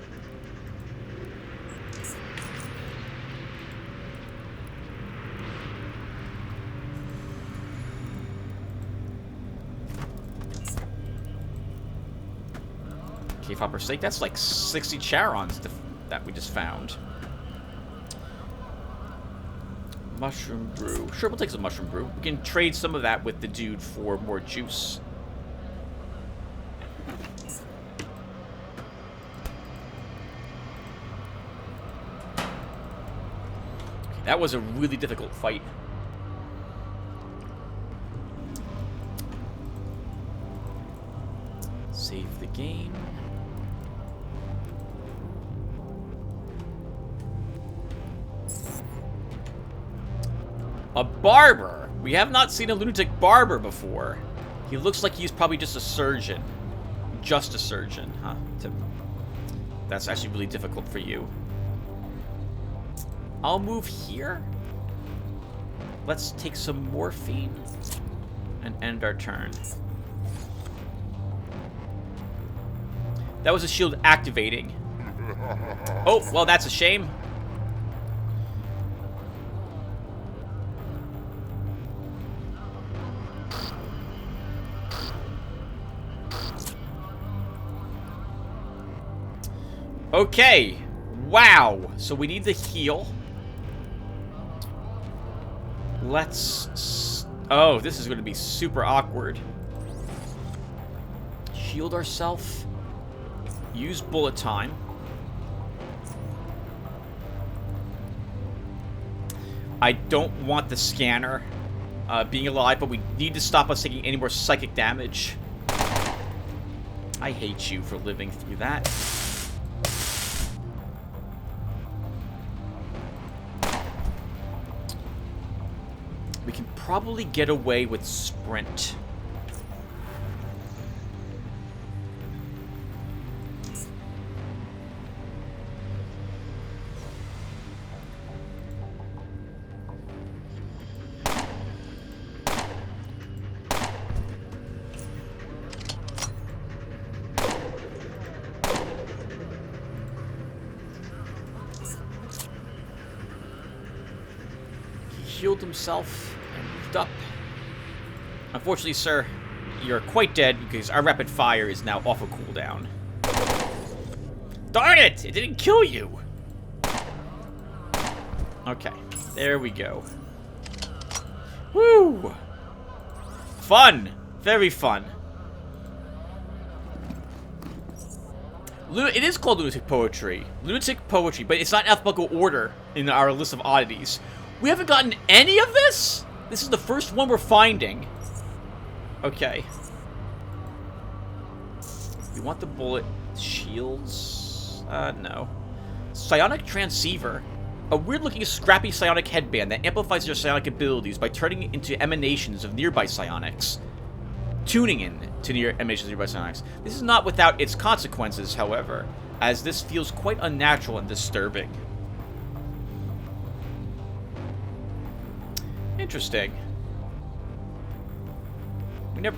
Cave Hopper Steak, that's like 60 Charons that we just found. Mushroom Brew. Sure, we'll take some Mushroom Brew. We can trade some of that with the dude for more juice. That was a really difficult fight. Save the game. A barber! We have not seen a lunatic barber before. He looks like he's probably just a surgeon. Just a surgeon, huh? That's actually really difficult for you. I'll move here. Let's take some morphine and end our turn. That was a shield activating. Oh, well, that's a shame. Okay. Wow. So we need the heal. Let's... Oh, this is going to be super awkward. Shield ourselves. Use bullet time. I don't want the scanner being alive, but we need to stop us taking any more psychic damage. I hate you for living through that. We can probably get away with sprint. He healed himself. Up. Unfortunately, sir, you're quite dead because our rapid fire is now off a cooldown. Darn it! It didn't kill you! Okay, there we go. Woo! Fun! Very fun. It is called Lunatic Poetry. Lunatic Poetry, but it's not in alphabetical order in our list of oddities. We haven't gotten any of this? This is the first one we're finding. Okay. We want the bullet shields. No. Psionic Transceiver. A weird-looking, scrappy psionic headband that amplifies your psionic abilities by turning it into emanations of nearby psionics. Tuning in to emanations of nearby psionics. This is not without its consequences, however, as this feels quite unnatural and disturbing. Interesting.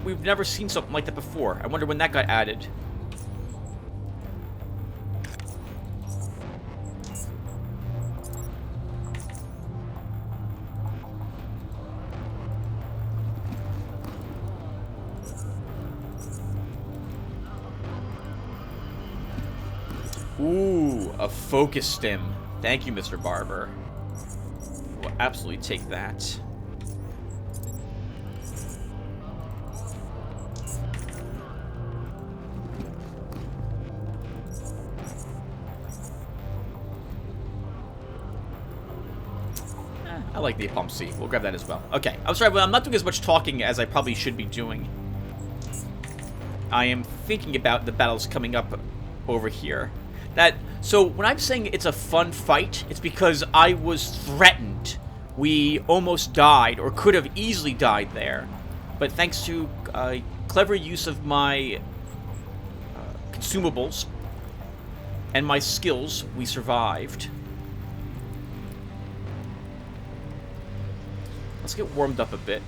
We've never seen something like that before. I wonder when that got added. Ooh, a focus stim. Thank you, Mr. Barber. We'll absolutely take that. I like the pump C. We'll grab that as well. Okay, I'm sorry, but I'm not doing as much talking as I probably should be doing. I am thinking about the battles coming up over here. So when I'm saying it's a fun fight, it's because I was threatened. We almost died, or could have easily died there. But thanks to clever use of my consumables, and my skills, we survived. Let's get warmed up a bit.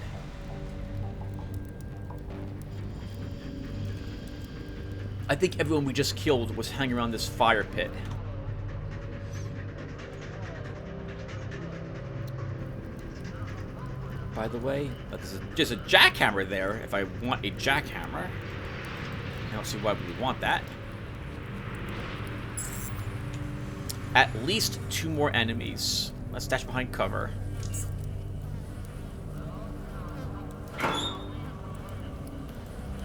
I think everyone we just killed was hanging around this fire pit. By the way, there's a jackhammer there if I want a jackhammer. I don't see why we would want that. At least 2 more enemies. Let's dash behind cover.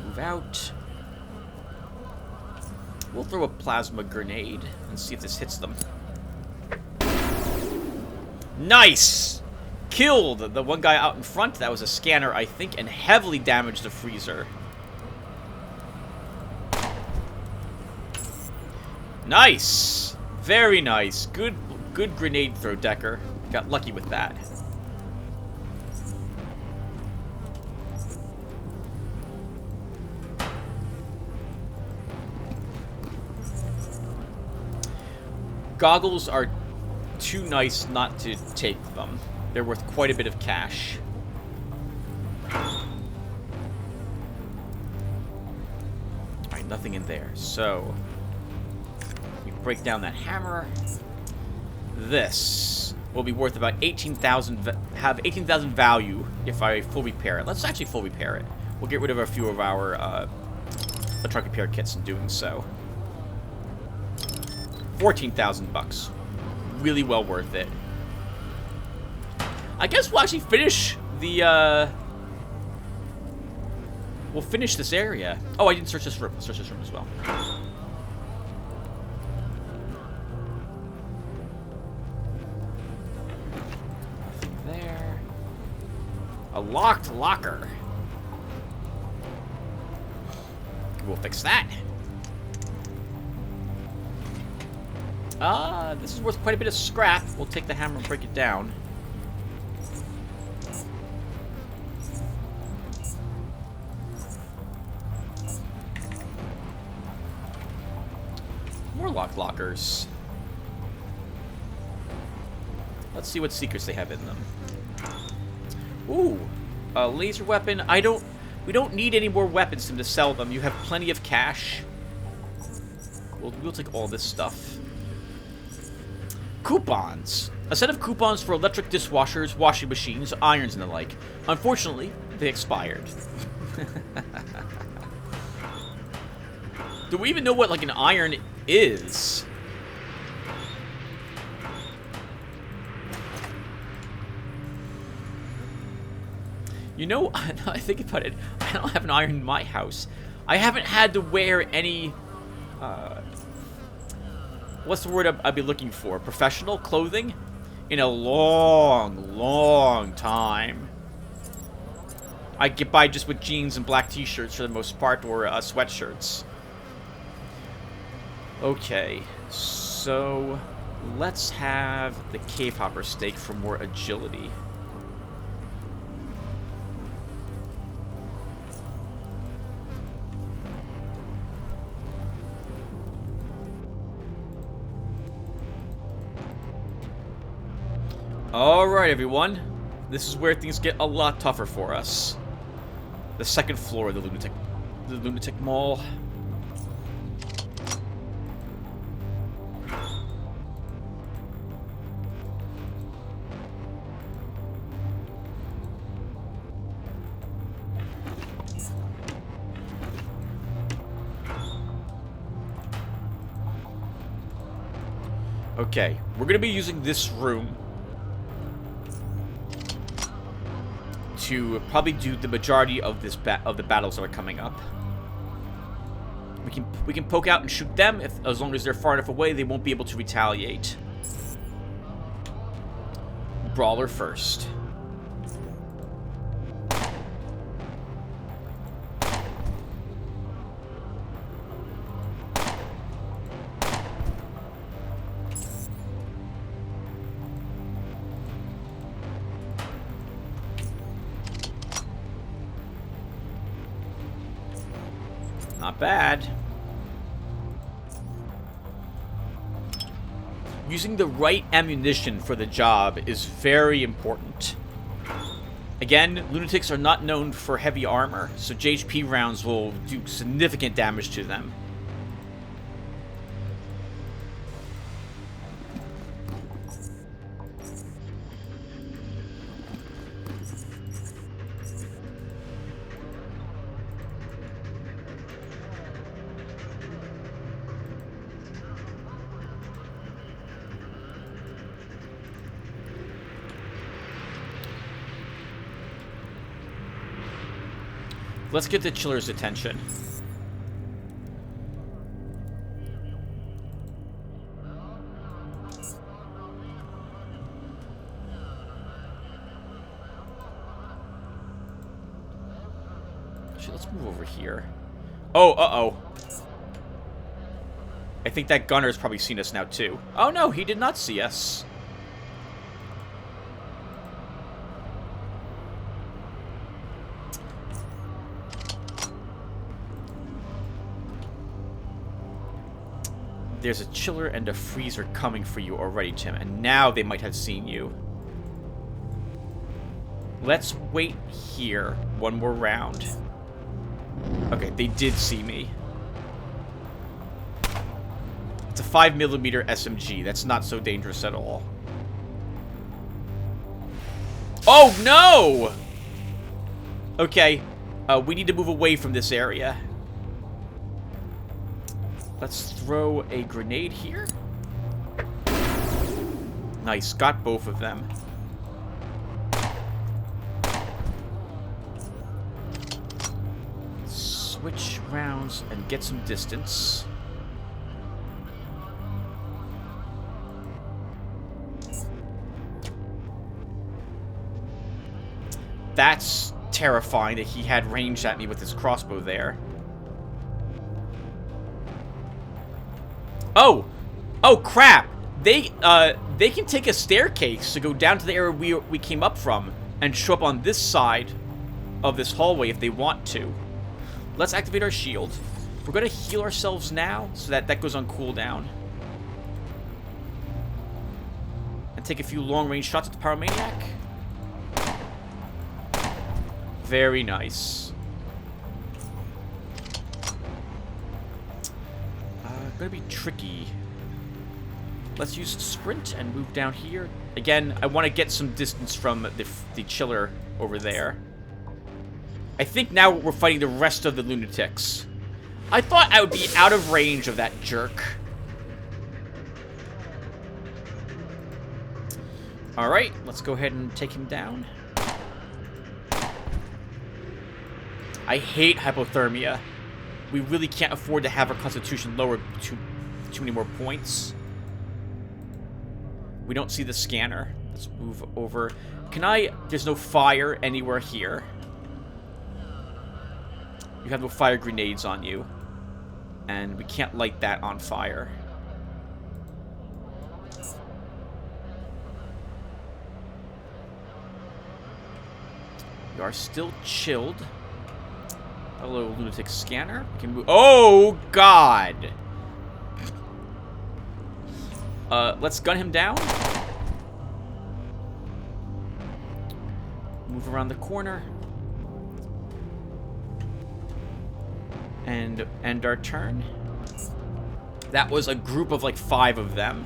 Move out. We'll throw a plasma grenade and see if this hits them. Nice! Killed the one guy out in front. That was a scanner, I think, and heavily damaged the freezer. Nice! Very nice. Good grenade throw, Decker. Got lucky with that. Goggles are too nice not to take them. They're worth quite a bit of cash. Alright, nothing in there. So, we break down that hammer. This will be worth about 18,000, have 18,000 value if I full repair it. Let's actually full repair it. We'll get rid of a few of our electronic repair kits in doing so. 14,000 bucks. Really well worth it. I guess we'll actually finish the, we'll finish this area. Oh, I didn't search this room. Let's search this room as well. Nothing there. A locked locker. We'll fix that. This is worth quite a bit of scrap. We'll take the hammer and break it down. More locked lockers. Let's see what secrets they have in them. Ooh, a laser weapon. We don't need any more weapons to sell them. You have plenty of cash. We'll take all this stuff. Coupons. A set of coupons for electric dishwashers, washing machines, irons, and the like. Unfortunately, they expired. Do we even know what, like, an iron is? You know, now I think about it, I don't have an iron in my house. I haven't had to wear any, what's the word I'd be looking for? Professional clothing? In a long, long time. I get by just with jeans and black t-shirts for the most part, or sweatshirts. Okay, so let's have the cave hopper steak for more agility. Alright, everyone. This is where things get a lot tougher for us. The second floor of the lunatic mall. Okay, we're gonna be using this room to probably do the majority of this of the battles that are coming up. We can poke out and shoot them as long as they're far enough away, they won't be able to retaliate. Brawler first. Not bad. Using the right ammunition for the job is very important. Again, lunatics are not known for heavy armor, so JHP rounds will do significant damage to them. Let's get the Chiller's attention. Actually, let's move over here. Oh, uh-oh. I think that gunner's probably seen us now, too. Oh, no, he did not see us. There's a chiller and a freezer coming for you already, Tim, and now they might have seen you. Let's wait here one more round. Okay, they did see me. It's a 5mm SMG. That's not so dangerous at all. Oh, no! Okay, we need to move away from this area. Let's throw a grenade here. Nice, got both of them. Switch rounds and get some distance. That's terrifying that he had range at me with his crossbow there. Oh! Oh, crap! They can take a staircase to go down to the area we came up from and show up on this side of this hallway if they want to. Let's activate our shield. We're going to heal ourselves now so that goes on cooldown. And take a few long-range shots at the Pyromaniac. Very nice. Gonna be tricky. Let's use sprint and move down here. Again, I want to get some distance from the chiller over there. I think now we're fighting the rest of the lunatics. I thought I would be out of range of that jerk. Alright, let's go ahead and take him down. I hate hypothermia. We really can't afford to have our constitution lower too many more points. We don't see the scanner. Let's move over. There's no fire anywhere here. You have no fire grenades on you. And we can't light that on fire. We are still chilled. Hello, lunatic scanner. We can move. Oh, God! Let's gun him down. Move around the corner. And end our turn. That was a group of like 5 of them.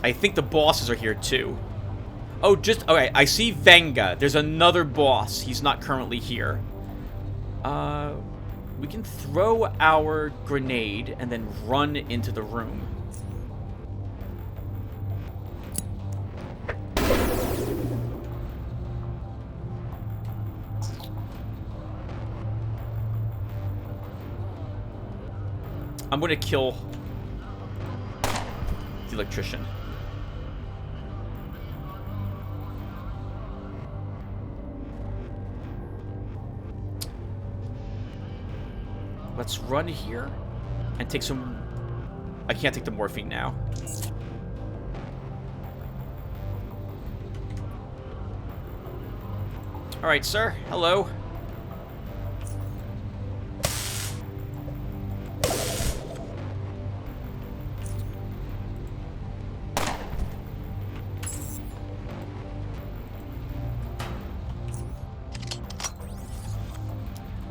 I think the bosses are here too. Oh, okay, I see Venga. There's another boss. He's not currently here. We can throw our grenade and then run into the room. I'm gonna kill the electrician. Let's run here and take some... I can't take the morphine now. Alright, sir. Hello.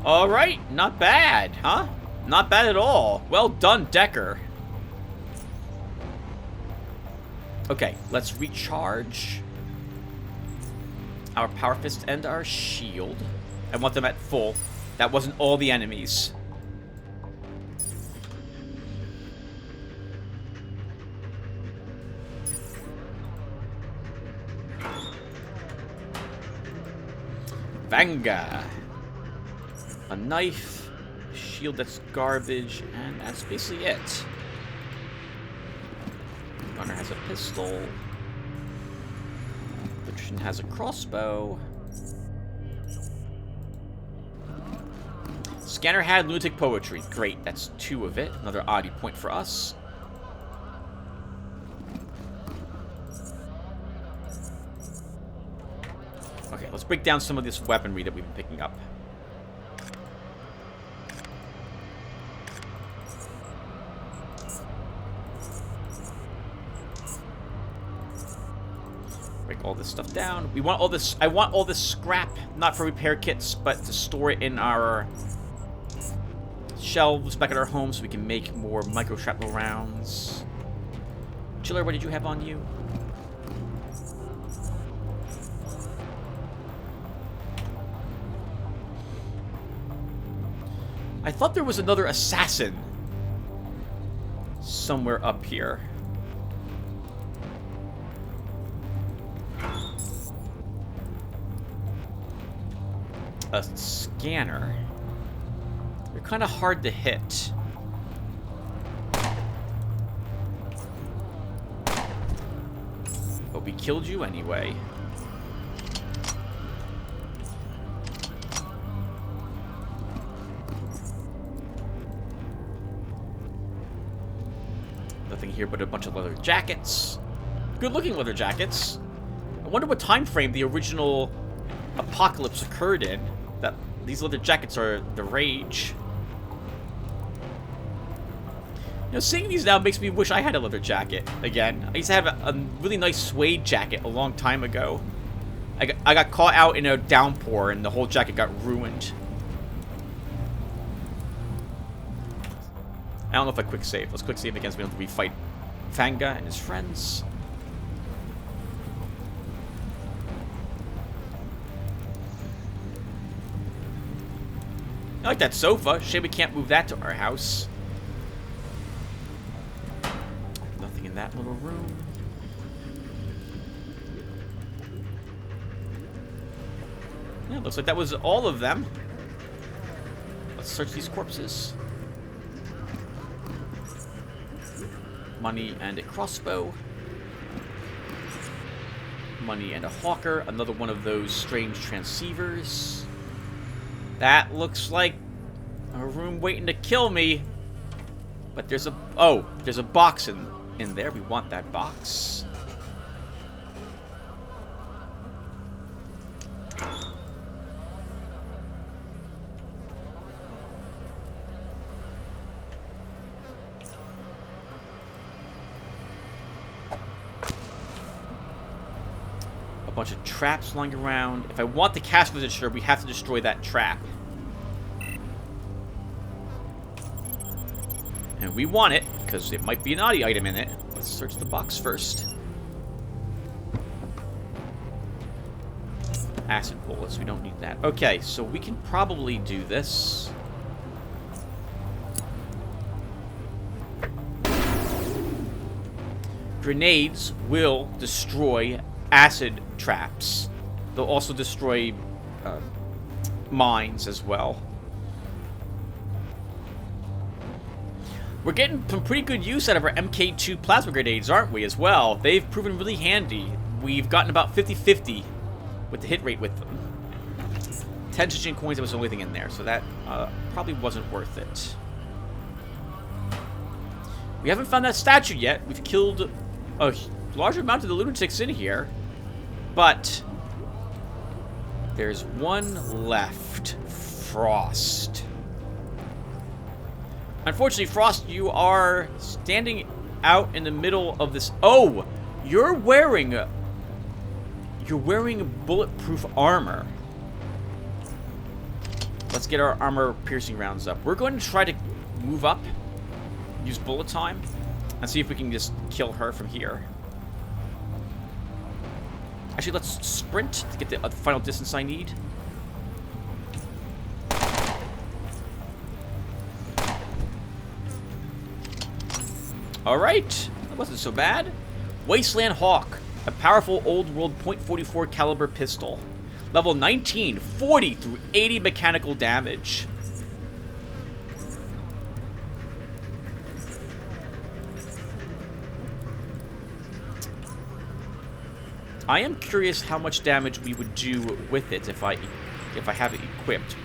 Alright, not bad, huh? Not bad at all. Well done, Decker. Okay, let's recharge our Power Fist and our shield. I want them at full. That wasn't all the enemies. Vanga. A knife, a shield that's garbage, and that's basically it. Gunner has a pistol. Patrician has a crossbow. Scanner had lunatic poetry. Great, that's 2 of it. Another oddity point for us. Okay, let's break down some of this weaponry that we've been picking up. Break all this stuff down. We want all this. I want all this scrap, not for repair kits, but to store it in our shelves back at our home so we can make more micro shrapnel rounds. Chiller, what did you have on you? I thought there was another assassin somewhere up here. A scanner. They're kind of hard to hit. But we killed you anyway. Nothing here but a bunch of leather jackets. Good-looking leather jackets. I wonder what time frame the original apocalypse occurred in. That these leather jackets are the rage. You know, seeing these now makes me wish I had a leather jacket again. I used to have a really nice suede jacket a long time ago. I got caught out in a downpour and the whole jacket got ruined. I don't know if I quick save. Let's quick save against me until we fight Fanga and his friends. I like that sofa. Shame we can't move that to our house. Nothing in that little room. Yeah, looks like that was all of them. Let's search these corpses. Money and a crossbow. Money and a hawker. Another one of those strange transceivers. That looks like a room waiting to kill me. But there's a... Oh, there's a box in there. We want that box. A bunch of traps lying around. If I want the cash register, we have to destroy that trap. And we want it, because it might be an oddity item in it. Let's search the box first. Acid bullets, we don't need that. Okay, so we can probably do this. Grenades will destroy acid traps. They'll also destroy mines as well. We're getting some pretty good use out of our MK2 plasma grenades, aren't we, as well? They've proven really handy. We've gotten about 50-50 with the hit rate with them. 10 Stygian coins, that was the only thing in there, so that probably wasn't worth it. We haven't found that statue yet. We've killed a large amount of the lunatics in here, but there's one left. Frost. Unfortunately, Frost, you are standing out in the middle of this. Oh, you're wearing bulletproof armor. Let's get our armor-piercing rounds up. We're going to try to move up, use bullet time, and see if we can just kill her from here. Actually, let's sprint to get the final distance I need. Alright, that wasn't so bad. Wasteland Hawk, a powerful old-world .44 caliber pistol. Level 19, 40 through 80 mechanical damage. I am curious how much damage we would do with it if I have it equipped.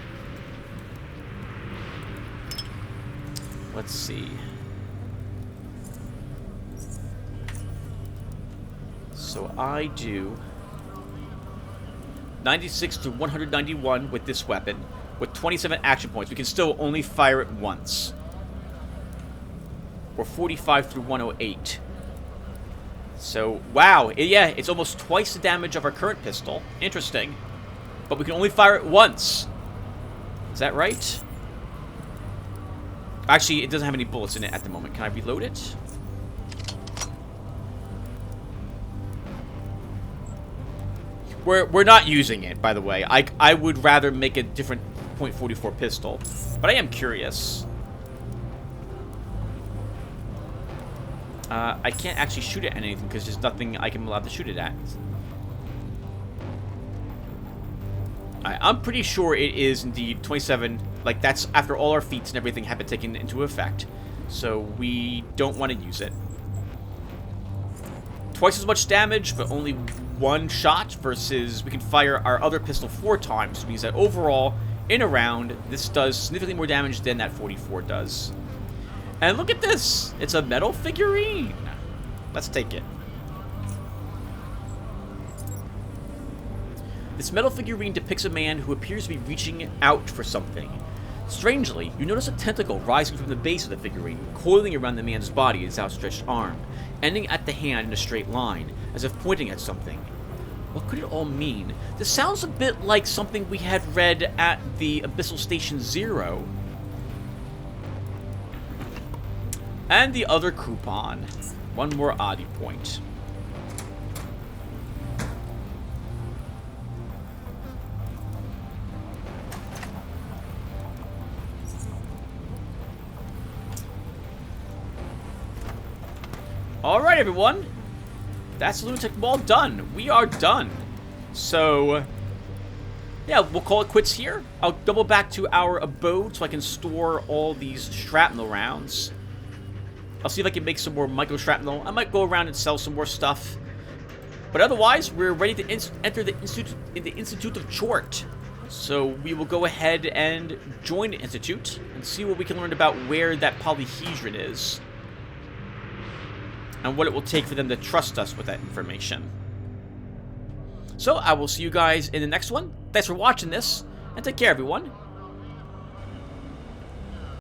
Let's see. So I do 96 to 191 with this weapon. With 27 action points, we can still only fire it once. Or 45 through 108. So, wow. Yeah, it's almost twice the damage of our current pistol. Interesting. But we can only fire it once. Is that right? Actually, it doesn't have any bullets in it at the moment. Can I reload it? We're not using it, by the way. I would rather make a different .44 pistol. But I am curious. I can't actually shoot it at anything because there's nothing I can allow to shoot it at. I'm pretty sure it is indeed 27. Like, that's after all our feats and everything have been taken into effect. So we don't want to use it. Twice as much damage, but only one shot, versus we can fire our other pistol 4 times, which means that overall, in a round, this does significantly more damage than that 44 does. And look at this! It's a metal figurine! Let's take it. This metal figurine depicts a man who appears to be reaching out for something. Strangely, you notice a tentacle rising from the base of the figurine, coiling around the man's body in his outstretched arm, ending at the hand in a straight line, as if pointing at something. What could it all mean? This sounds a bit like something we had read at the Abyssal Station 0. And the other coupon. One more oddity point. Alright, everyone. That's the Lunatic Ball done. We are done. So, yeah, we'll call it quits here. I'll double back to our abode so I can store all these shrapnel rounds. I'll see if I can make some more micro shrapnel. I might go around and sell some more stuff. But otherwise, we're ready to enter the Institute of Chort. So we will go ahead and join the Institute and see what we can learn about where that polyhedron is. And what it will take for them to trust us with that information. So, I will see you guys in the next one. Thanks for watching this, and take care, everyone.